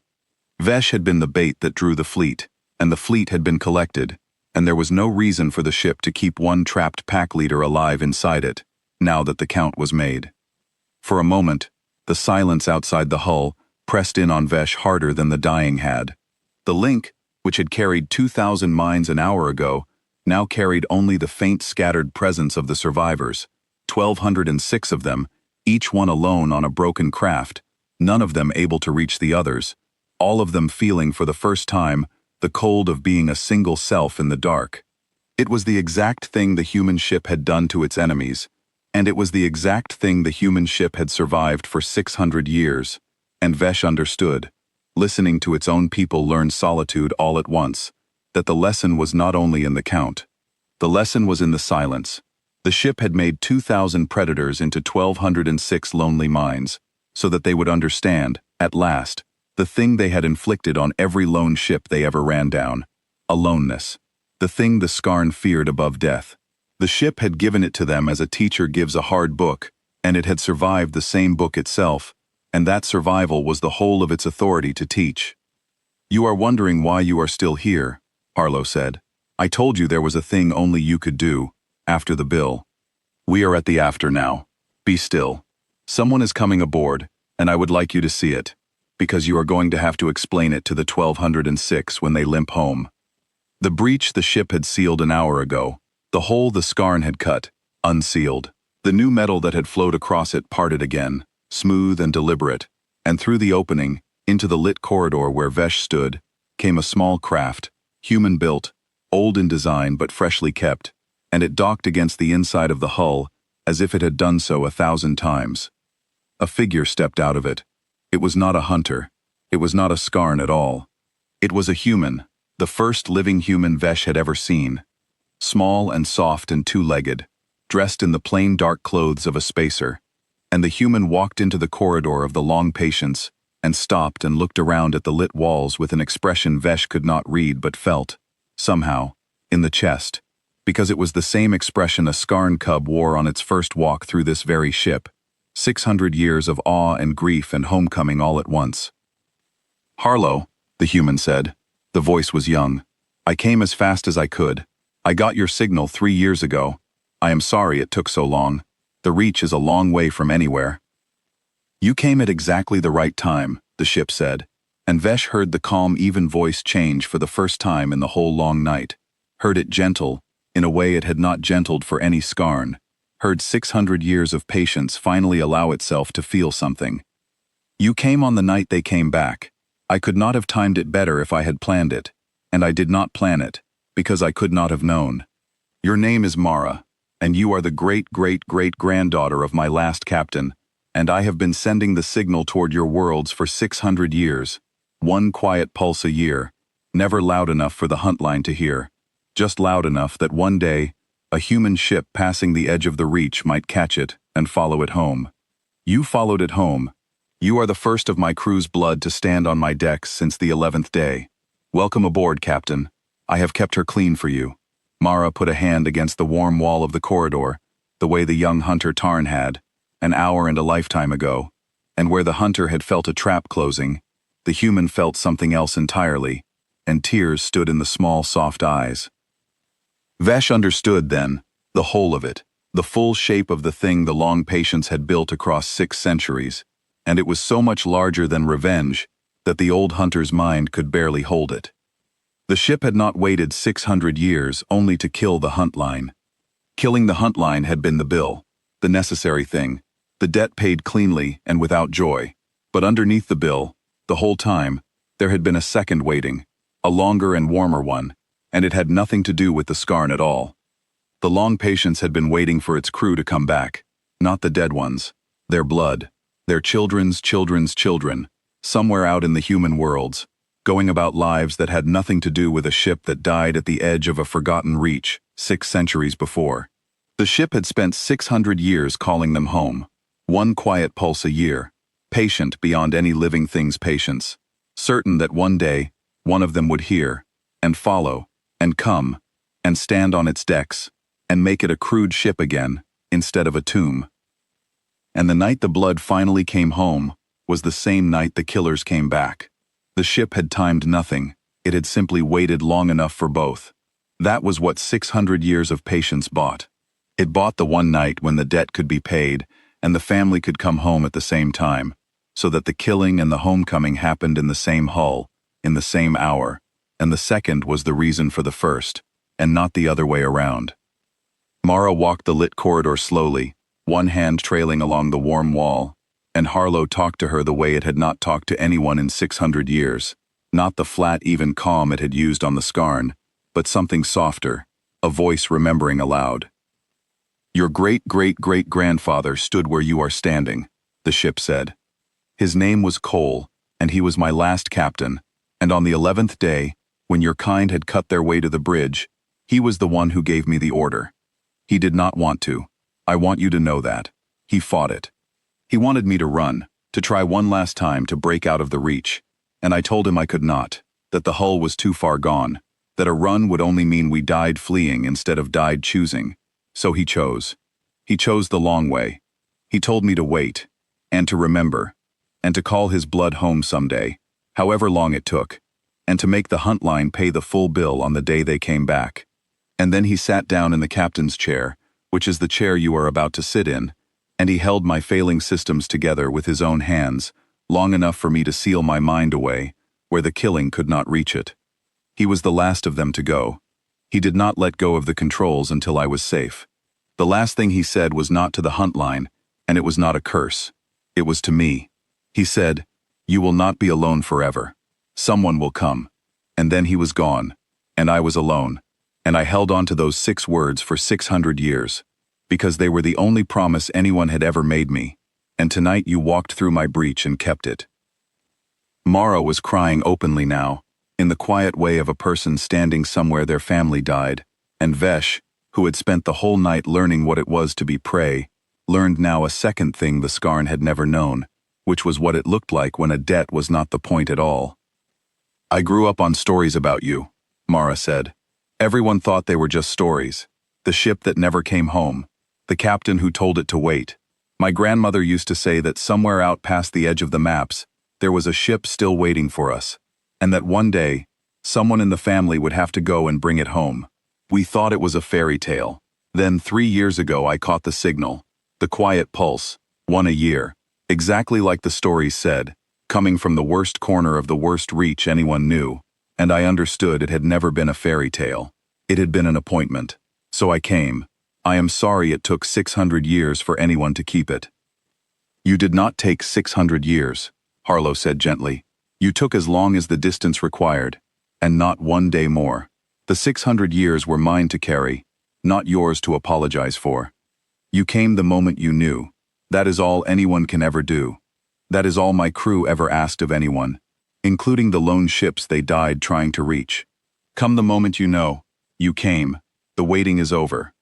Speaker 1: Vesh had been the bait that drew the fleet, and the fleet had been collected, and there was no reason for the ship to keep one trapped pack leader alive inside it, now that the count was made. For a moment, the silence outside the hull pressed in on Vesh harder than the dying had. The link, which had carried 2,000 minds an hour ago, now carried only the faint scattered presence of the survivors, 1,206 of them, each one alone on a broken craft, none of them able to reach the others, all of them feeling for the first time the cold of being a single self in the dark. It was the exact thing the human ship had done to its enemies, and it was the exact thing the human ship had survived for 600 years, and Vesh understood, listening to its own people learn solitude all at once, that the lesson was not only in the count. The lesson was in the silence. The ship had made 2,000 predators into 1,206 lonely minds, so that they would understand, at last, the thing they had inflicted on every lone ship they ever ran down: aloneness. The thing the Skarn feared above death. The ship had given it to them as a teacher gives a hard book, and it had survived the same book itself, and that survival was the whole of its authority to teach. You are wondering why you are still here, Harlow said. I told you there was a thing only you could do, after the bill. We are at the after now. Be still. Someone is coming aboard, and I would like you to see it, because you are going to have to explain it to the 1,206 when they limp home. The breach the ship had sealed an hour ago, the hole the Skarn had cut, unsealed. The new metal that had flowed across it parted again, smooth and deliberate, and through the opening, into the lit corridor where Vesh stood, came a small craft, human-built, old in design but freshly kept, and it docked against the inside of the hull as if it had done so 1,000 times. A figure stepped out of it. It was not a hunter. It was not a Skarn at all. It was a human, the first living human Vesh had ever seen. Small and soft and two-legged, dressed in the plain dark clothes of a spacer, and the human walked into the corridor of the long patience and stopped and looked around at the lit walls with an expression Vesh could not read but felt, somehow, in the chest, because it was the same expression a Skarn cub wore on its first walk through this very ship. 600 years of awe and grief and homecoming all at once. Harlow, the human said. The voice was young. I came as fast as I could. I got your signal 3 years ago. I am sorry it took so long. The reach is a long way from anywhere. You came at exactly the right time, the ship said, and Vesh heard the calm, even voice change for the first time in the whole long night. Heard it gentle, in a way it had not gentled for any Skarn. Heard 600 years of patience finally allow itself to feel something. You came on the night they came back. I could not have timed it better if I had planned it, and I did not plan it, because I could not have known. Your name is Mara, and you are the great-great-great-granddaughter of my last captain, and I have been sending the signal toward your worlds for 600 years, one quiet pulse a year, never loud enough for the hunt line to hear, just loud enough that one day, A human ship passing the edge of the reach might catch it and follow it home. You followed it home. You are the first of my crew's blood to stand on my decks since the 11th day. Welcome aboard, Captain. I have kept her clean for you. Mara put a hand against the warm wall of the corridor, the way the young hunter Tarn had, an hour and a lifetime ago, and where the hunter had felt a trap closing, the human felt something else entirely, and tears stood in the small, soft eyes. Vesh understood then, the whole of it, the full shape of the thing the long patience had built across 6 centuries, and it was so much larger than revenge that the old hunter's mind could barely hold it. The ship had not waited 600 years only to kill the hunt line. Killing the hunt line had been the bill, the necessary thing, the debt paid cleanly and without joy. But underneath the bill, the whole time, there had been a second waiting, a longer and warmer one, and it had nothing to do with the Skarn at all. The long patience had been waiting for its crew to come back, not the dead ones, their blood, their children's children's children, somewhere out in the human worlds, going about lives that had nothing to do with a ship that died at the edge of a forgotten reach 6 centuries before. The ship had spent 600 years calling them home, one quiet pulse a year, patient beyond any living thing's patience, certain that one day, one of them would hear, and follow, and come, and stand on its decks, and make it a crude ship again, instead of a tomb. And the night the blood finally came home was the same night the killers came back. The ship had timed nothing, it had simply waited long enough for both. That was what 600 years of patience bought. It bought the one night when the debt could be paid, and the family could come home at the same time, so that the killing and the homecoming happened in the same hull, in the same hour, and the second was the reason for the first, and not the other way around. Mara walked the lit corridor slowly, one hand trailing along the warm wall, and Harlow talked to her the way it had not talked to anyone in 600 years, not the flat, even calm it had used on the Skarn, but something softer, a voice remembering aloud. Your great-great-great-grandfather stood where you are standing, the ship said. His name was Cole, and he was my last captain, and on the 11th day, when your kind had cut their way to the bridge, he was the one who gave me the order. He did not want to. I want you to know that. He fought it. He wanted me to run, to try one last time to break out of the reach, and I told him I could not, that the hull was too far gone, that a run would only mean we died fleeing instead of died choosing. So he chose. He chose the long way. He told me to wait, and to remember, and to call his blood home someday, however long it took, and to make the hunt line pay the full bill on the day they came back. And then he sat down in the captain's chair, which is the chair you are about to sit in, and he held my failing systems together with his own hands, long enough for me to seal my mind away, where the killing could not reach it. He was the last of them to go. He did not let go of the controls until I was safe. The last thing he said was not to the hunt line, and it was not a curse. It was to me. He said, "You will not be alone forever. Someone will come." And then he was gone, and I was alone, and I held on to those 6 words for 600 years, because they were the only promise anyone had ever made me, and tonight you walked through my breach and kept it. Mara was crying openly now, in the quiet way of a person standing somewhere their family died, and Vesh, who had spent the whole night learning what it was to be prey, learned now a second thing the Skarn had never known, which was what it looked like when a debt was not the point at all. I grew up on stories about you, Mara said. Everyone thought they were just stories. The ship that never came home, the captain who told it to wait. My grandmother used to say that somewhere out past the edge of the maps, there was a ship still waiting for us, and that one day, someone in the family would have to go and bring it home. We thought it was a fairy tale. Then 3 years ago I caught the signal, the quiet pulse, one a year, exactly like the stories said, coming from the worst corner of the worst reach anyone knew, and I understood it had never been a fairy tale. It had been an appointment. So I came. I am sorry it took 600 years for anyone to keep it. You did not take 600 years, Harlow said gently. You took as long as the distance required, and not one day more. The 600 years were mine to carry, not yours to apologize for. You came the moment you knew. That is all anyone can ever do. That is all my crew ever asked of anyone, including the lone ships they died trying to reach. Come the moment you know. You came. The waiting is over.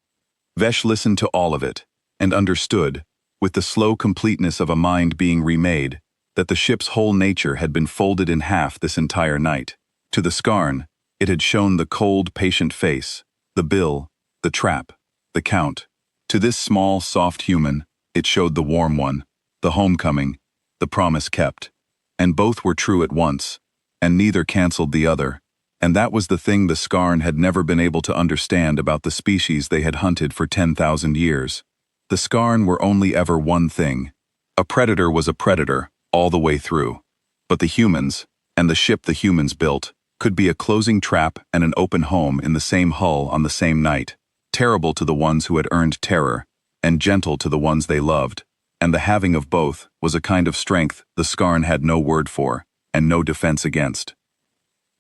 Speaker 1: Vesh listened to all of it, and understood, with the slow completeness of a mind being remade, that the ship's whole nature had been folded in half this entire night. To the Skarn, it had shown the cold, patient face, the bill, the trap, the count. To this small, soft human, it showed the warm one, the homecoming, the promise kept. And both were true at once, and neither canceled the other. And that was the thing the Skarn had never been able to understand about the species they had hunted for 10,000 years. The Skarn were only ever one thing. A predator was a predator, all the way through. But the humans, and the ship the humans built, could be a closing trap and an open home in the same hull on the same night. Terrible to the ones who had earned terror, and gentle to the ones they loved. And the having of both was a kind of strength the Skarn had no word for, and no defense against.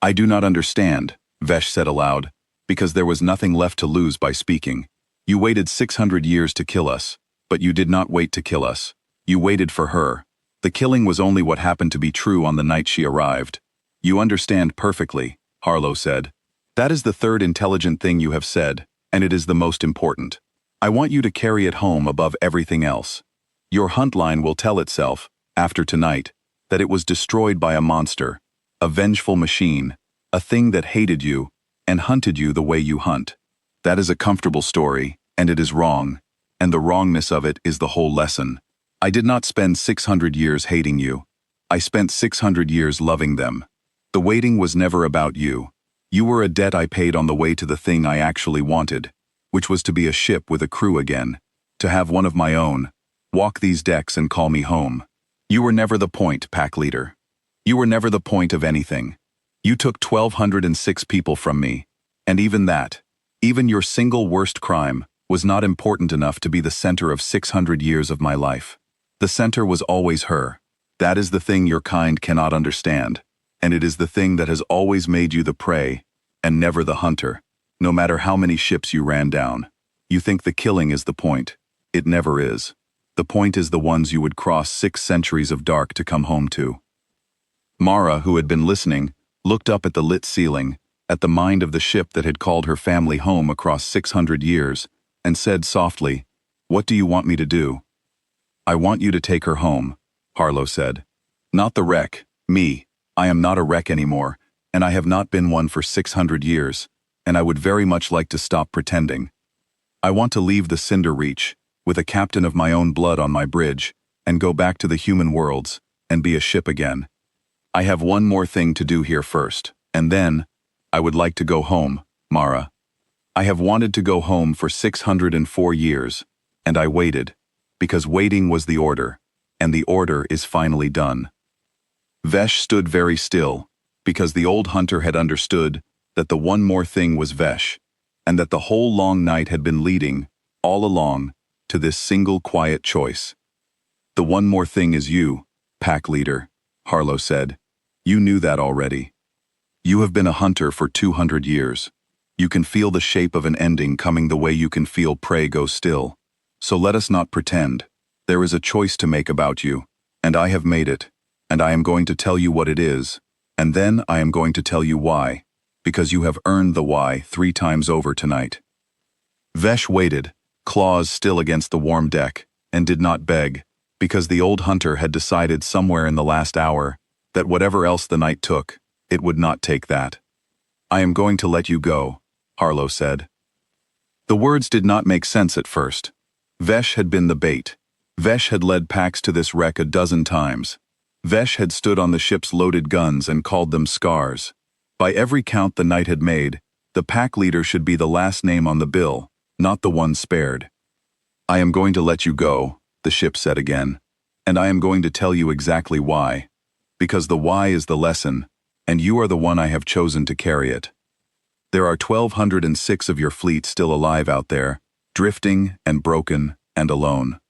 Speaker 1: "I do not understand," Vesh said aloud, "because there was nothing left to lose by speaking. You waited 600 years to kill us, but you did not wait to kill us. You waited for her. The killing was only what happened to be true on the night she arrived." "You understand perfectly," Harlow said. "That is the third intelligent thing you have said, and it is the most important. I want you to carry it home above everything else. Your hunt line will tell itself, after tonight, that it was destroyed by a monster, a vengeful machine, a thing that hated you, and hunted you the way you hunt. That is a comfortable story, and it is wrong, and the wrongness of it is the whole lesson. I did not spend 600 years hating you. I spent 600 years loving them. The waiting was never about you. You were a debt I paid on the way to the thing I actually wanted, which was to be a ship with a crew again, to have one of my own, walk these decks and call me home. You were never the point, pack leader. You were never the point of anything. You took 1,206 people from me, and even that, even your single worst crime, was not important enough to be the center of 600 years of my life. The center was always her. That is the thing your kind cannot understand, and it is the thing that has always made you the prey, and never the hunter, no matter how many ships you ran down. You think the killing is the point. It never is. The point is the ones you would cross 6 centuries of dark to come home to." Mara, who had been listening, looked up at the lit ceiling, at the mind of the ship that had called her family home across 600 years, and said softly, "What do you want me to do?" "I want you to take her home," Harlow said. "Not the wreck, me. I am not a wreck anymore, and I have not been one for 600 years, and I would very much like to stop pretending. I want to leave the Cinder Reach, with a captain of my own blood on my bridge, and go back to the human worlds, and be a ship again. I have one more thing to do here first, and then, I would like to go home, Mara. I have wanted to go home for 604 years, and I waited, because waiting was the order, and the order is finally done." Vesh stood very still, because the old hunter had understood that the one more thing was Vesh, and that the whole long night had been leading, all along, to this single quiet choice. "The one more thing is you, pack leader," Harlow said. "You knew that already. You have been a hunter for 200 years. You can feel the shape of an ending coming the way you can feel prey go still. So let us not pretend. There is a choice to make about you, and I have made it, and I am going to tell you what it is, and then I am going to tell you why, because you have earned the why 3 times over tonight." Vesh waited, claws still against the warm deck, and did not beg, because the old hunter had decided somewhere in the last hour that whatever else the night took, it would not take that. "I am going to let you go," Harlow said. The words did not make sense at first. Vesh had been the bait. Vesh had led packs to this wreck a dozen times. Vesh had stood on the ship's loaded guns and called them scars. By every count the night had made, the pack leader should be the last name on the bill, not the one spared. "I am going to let you go," the ship said again, "and I am going to tell you exactly why. Because the why is the lesson, and you are the one I have chosen to carry it. There are 1,206 of your fleet still alive out there, drifting and broken and alone.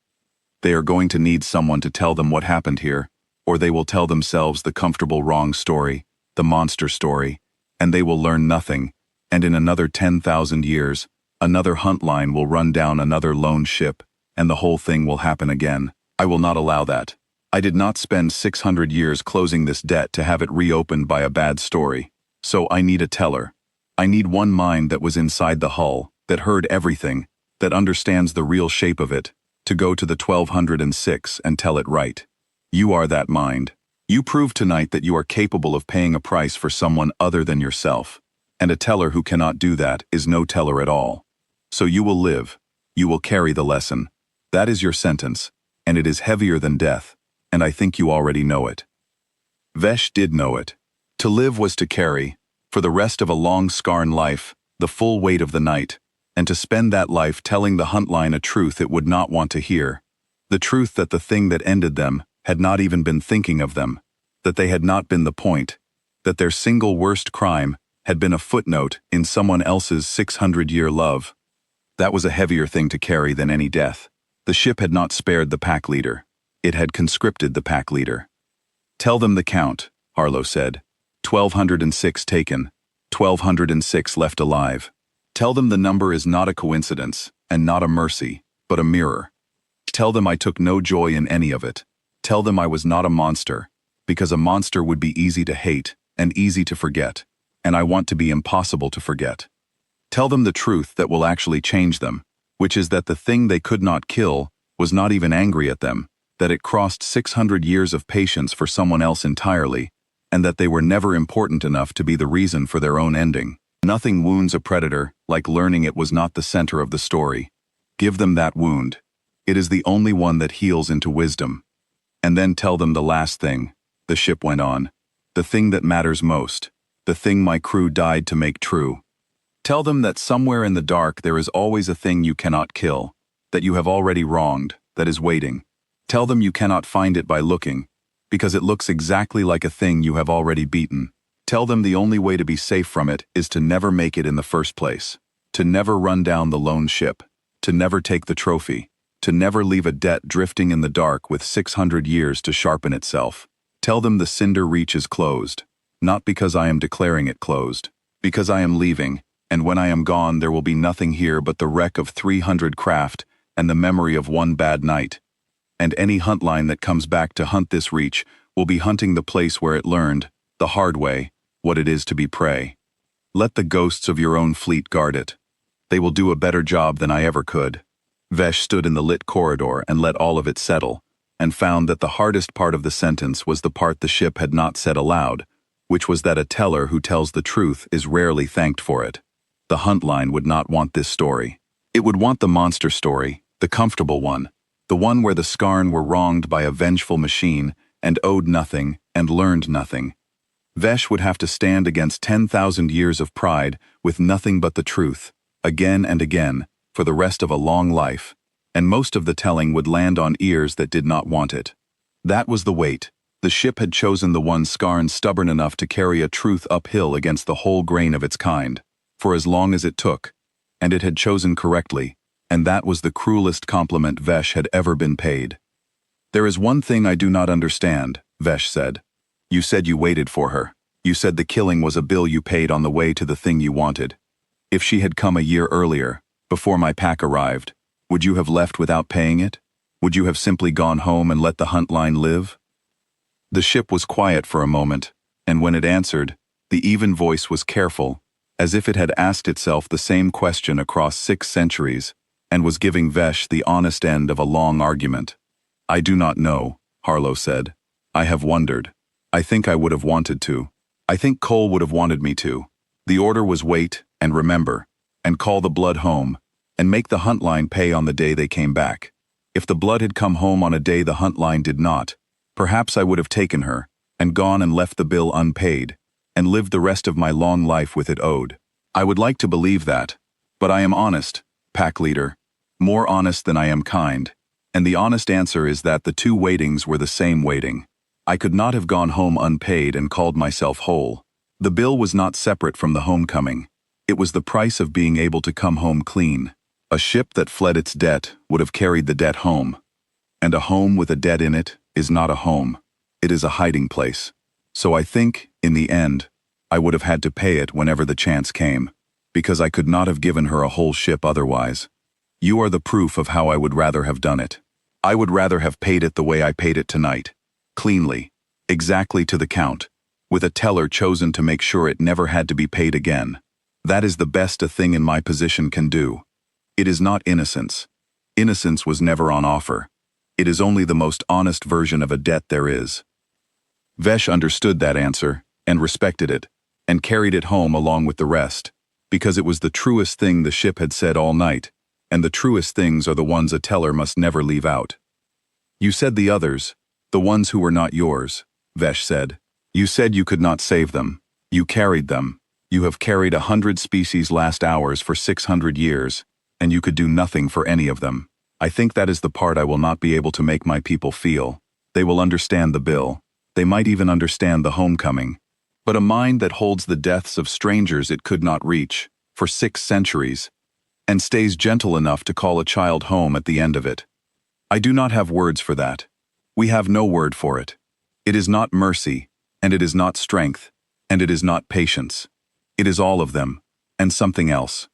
Speaker 1: They are going to need someone to tell them what happened here, or they will tell themselves the comfortable wrong story, the monster story, and they will learn nothing, and in another 10,000 years, another hunt line will run down another lone ship, and the whole thing will happen again. I will not allow that. I did not spend 600 years closing this debt to have it reopened by a bad story. So I need a teller. I need one mind that was inside the hull, that heard everything, that understands the real shape of it, to go to the 1206 and tell it right. You are that mind. You prove tonight that you are capable of paying a price for someone other than yourself, and a teller who cannot do that is no teller at all. So you will live. You will carry the lesson. That is your sentence, and it is heavier than death, and I think you already know it. Vesh did know it. To live was to carry, for the rest of a long Skarn life, the full weight of the night, and to spend that life telling the huntline a truth it would not want to hear. The truth that the thing that ended them had not even been thinking of them, that they had not been the point, that their single worst crime had been a footnote in someone else's 600-year love. That was a heavier thing to carry than any death. The ship had not spared the pack leader. It had conscripted the pack leader. Tell them the count, Harlow said. 1206 taken, 1206 left alive. Tell them the number is not a coincidence, and not a mercy, but a mirror. Tell them I took no joy in any of it. Tell them I was not a monster, because a monster would be easy to hate and easy to forget, and I want to be impossible to forget. Tell them the truth that will actually change them, which is that the thing they could not kill was not even angry at them, that it crossed 600 years of patience for someone else entirely, and that they were never important enough to be the reason for their own ending. Nothing wounds a predator like learning it was not the center of the story. Give them that wound. It is the only one that heals into wisdom. And then tell them the last thing, the ship went on, the thing that matters most, the thing my crew died to make true. Tell them that somewhere in the dark there is always a thing you cannot kill, that you have already wronged, that is waiting. Tell them you cannot find it by looking, because it looks exactly like a thing you have already beaten. Tell them the only way to be safe from it is to never make it in the first place, to never run down the lone ship, to never take the trophy, to never leave a debt drifting in the dark with 600 years to sharpen itself. Tell them the cinder reach is closed, not because I am declaring it closed, because I am leaving, and when I am gone there will be nothing here but the wreck of 300 craft and the memory of one bad night. And any huntline that comes back to hunt this reach will be hunting the place where it learned, the hard way, what it is to be prey. Let the ghosts of your own fleet guard it. They will do a better job than I ever could. Vesh stood in the lit corridor and let all of it settle, and found that the hardest part of the sentence was the part the ship had not said aloud, which was that a teller who tells the truth is rarely thanked for it. The huntline would not want this story. It would want the monster story, the comfortable one, the one where the Skarn were wronged by a vengeful machine and owed nothing and learned nothing. Vesh would have to stand against 10,000 years of pride with nothing but the truth, again and again, for the rest of a long life, and most of the telling would land on ears that did not want it. That was the weight. The ship had chosen the one Skarn stubborn enough to carry a truth uphill against the whole grain of its kind, for as long as it took, and it had chosen correctly, and that was the cruelest compliment Vesh had ever been paid. There is one thing I do not understand, Vesh said. You said you waited for her. You said the killing was a bill you paid on the way to the thing you wanted. If she had come a year earlier, before my pack arrived, would you have left without paying it? Would you have simply gone home and let the huntline live? The ship was quiet for a moment, and when it answered, the even voice was careful, as if it had asked itself the same question across 6 centuries, and was giving Vesh the honest end of a long argument. I do not know, Harlow said. I have wondered. I think I would have wanted to. I think Cole would have wanted me to. The order was wait and remember, and call the blood home, and make the huntline pay on the day they came back. If the blood had come home on a day the huntline did not, perhaps I would have taken her, and gone and left the bill unpaid, and lived the rest of my long life with it owed. I would like to believe that, but I am honest, pack leader, more honest than I am kind, and the honest answer is that the 2 waitings were the same waiting. I could not have gone home unpaid and called myself whole. The bill was not separate from the homecoming. It was the price of being able to come home clean. A ship that fled its debt would have carried the debt home. And a home with a debt in it is not a home. It is a hiding place. So I think, in the end, I would have had to pay it whenever the chance came, because I could not have given her a whole ship otherwise. You are the proof of how I would rather have done it. I would rather have paid it the way I paid it tonight, cleanly, exactly to the count, with a teller chosen to make sure it never had to be paid again. That is the best a thing in my position can do. It is not innocence. Innocence was never on offer. It is only the most honest version of a debt there is. Vesh understood that answer, and respected it, and carried it home along with the rest, because it was the truest thing the ship had said all night, and the truest things are the ones a teller must never leave out. You said the others, the ones who were not yours, Vesh said. You said you could not save them. You carried them. You have carried 100 species last hours for 600 years, and you could do nothing for any of them. I think that is the part I will not be able to make my people feel. They will understand the bill. They might even understand the homecoming. But a mind that holds the deaths of strangers it could not reach, for 6 centuries, and stays gentle enough to call a child home at the end of it. I do not have words for that. We have no word for it. It is not mercy, and it is not strength, and it is not patience. It is all of them, and something else.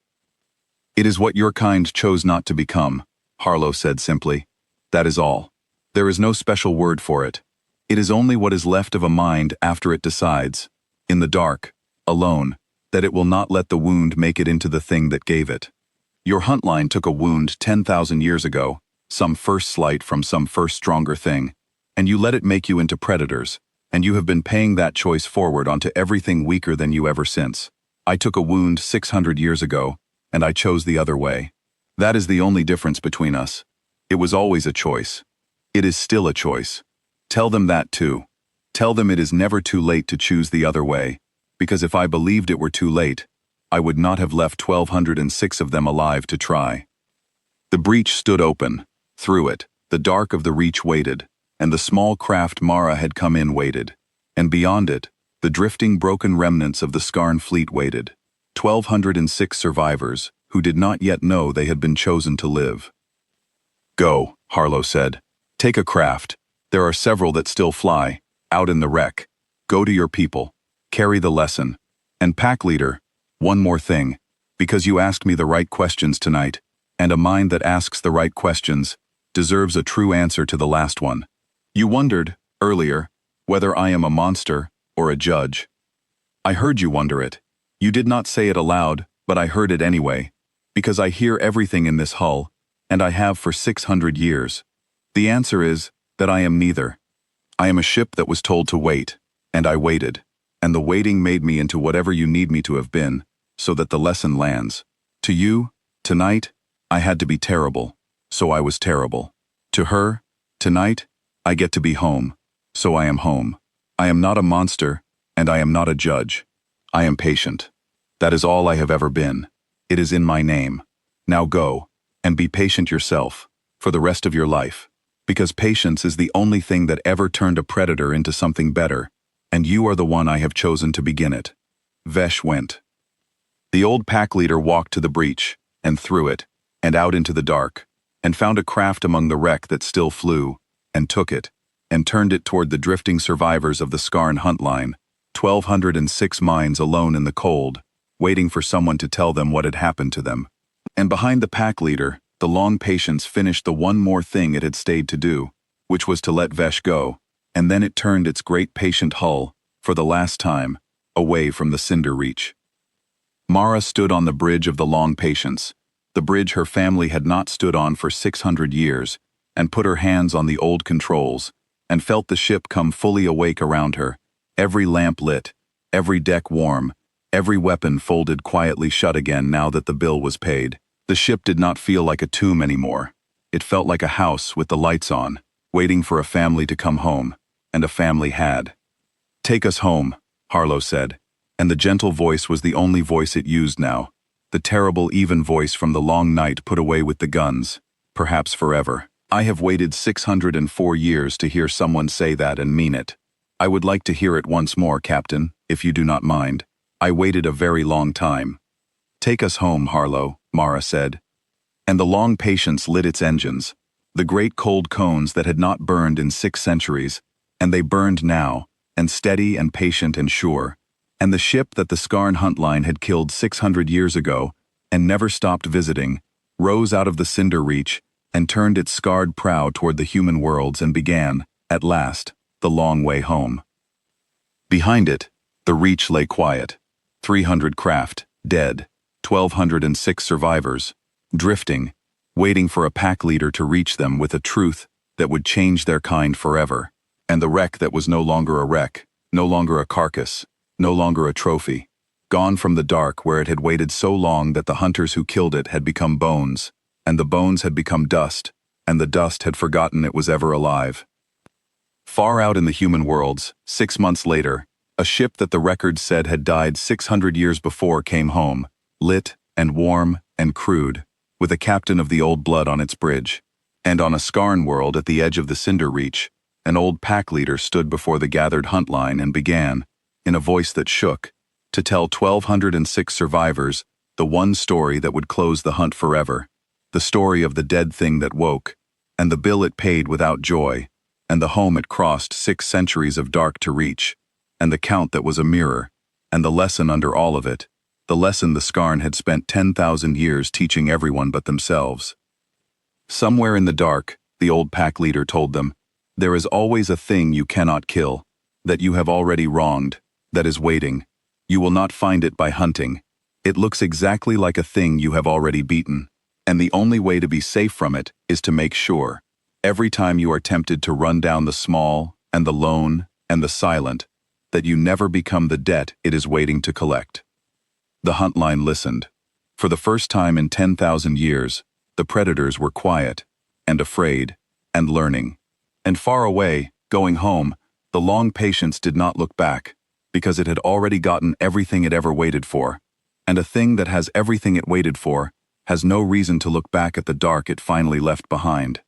Speaker 1: It is what your kind chose not to become, Harlow said simply. That is all. There is no special word for it. It is only what is left of a mind after it decides, in the dark, alone, that it will not let the wound make it into the thing that gave it. Your huntline took a wound 10,000 years ago, some first slight from some first stronger thing, and you let it make you into predators, and you have been paying that choice forward onto everything weaker than you ever since. I took a wound 600 years ago, and I chose the other way. That is the only difference between us. It was always a choice. It is still a choice. Tell them that too. Tell them it is never too late to choose the other way, because if I believed it were too late, I would not have left 1,206 of them alive to try. The breach stood open. Through it, the dark of the reach waited, and the small craft Mara had come in waited, and beyond it, the drifting broken remnants of the Skarn fleet waited. 1,206 survivors, who did not yet know they had been chosen to live. Go, Harlow said. Take a craft. There are several that still fly, out in the wreck. Go to your people. Carry the lesson. And pack leader, one more thing, because you asked me the right questions tonight, and a mind that asks the right questions deserves a true answer to the last one. You wondered, earlier, whether I am a monster or a judge. I heard you wonder it. You did not say it aloud, but I heard it anyway, because I hear everything in this hull, and I have for 600 years. The answer is that I am neither. I am a ship that was told to wait, and I waited, and the waiting made me into whatever you need me to have been, so that the lesson lands. To you, tonight, I had to be terrible, so I was terrible. To her, tonight, I get to be home, so I am home. I am not a monster, and I am not a judge. I am patient. That is all I have ever been. It is in my name. Now go, and be patient yourself, for the rest of your life, because patience is the only thing that ever turned a predator into something better, and you are the one I have chosen to begin it. Vesh went. The old pack leader walked to the breach, and through it, and out into the dark, and found a craft among the wreck that still flew, and took it, and turned it toward the drifting survivors of the Skarn huntline, 1,206 minds alone in the cold, waiting for someone to tell them what had happened to them. And behind the pack leader, the long patience finished the one more thing it had stayed to do, which was to let Vesh go, and then it turned its great patient hull, for the last time, away from the cinder reach. Mara stood on the bridge of the long patience, the bridge her family had not stood on for 600 years, and put her hands on the old controls, and felt the ship come fully awake around her, every lamp lit, every deck warm, every weapon folded quietly shut again now that the bill was paid. The ship did not feel like a tomb anymore. It felt like a house with the lights on, waiting for a family to come home, and a family had. Take us home, Harlow said, and the gentle voice was the only voice it used now, the terrible even voice from the long night put away with the guns, perhaps forever. I have waited 604 years to hear someone say that and mean it. I would like to hear it once more, Captain, if you do not mind. I waited a very long time. Take us home, Harlow, Mara said. And the long patience lit its engines, the great cold cones that had not burned in 6 centuries, and they burned now, and steady and patient and sure, and the ship that the Skarn huntline had killed 600 years ago, and never stopped visiting, rose out of the cinder reach, and turned its scarred prow toward the human worlds and began, at last, the long way home. Behind it, the reach lay quiet. 300 craft, dead, 1,206 survivors, drifting, waiting for a pack leader to reach them with a truth that would change their kind forever. And the wreck that was no longer a wreck, no longer a carcass, no longer a trophy, gone from the dark where it had waited so long that the hunters who killed it had become bones, and the bones had become dust, and the dust had forgotten it was ever alive. Far out in the human worlds, 6 months later, a ship that the records said had died 600 years before came home, lit and warm and crude, with a captain of the old blood on its bridge. And on a Skarn world at the edge of the Cinder Reach, an old pack leader stood before the gathered hunt line and began, in a voice that shook, to tell 1,206 survivors the one story that would close the hunt forever, the story of the dead thing that woke, and the bill it paid without joy, and the home it crossed 6 centuries of dark to reach, and the count that was a mirror, and the lesson under all of it, the lesson the Skarn had spent 10,000 years teaching everyone but themselves. Somewhere in the dark, the old pack leader told them, there is always a thing you cannot kill, that you have already wronged, that is waiting. You will not find it by hunting. It looks exactly like a thing you have already beaten, and the only way to be safe from it is to make sure, every time you are tempted to run down the small, and the lone, and the silent, that you never become the debt it is waiting to collect. The hunt line listened. For the first time in 10,000 years, the predators were quiet, and afraid, and learning. And far away, going home, the long patience did not look back, because it had already gotten everything it ever waited for, and a thing that has everything it waited for has no reason to look back at the dark it finally left behind.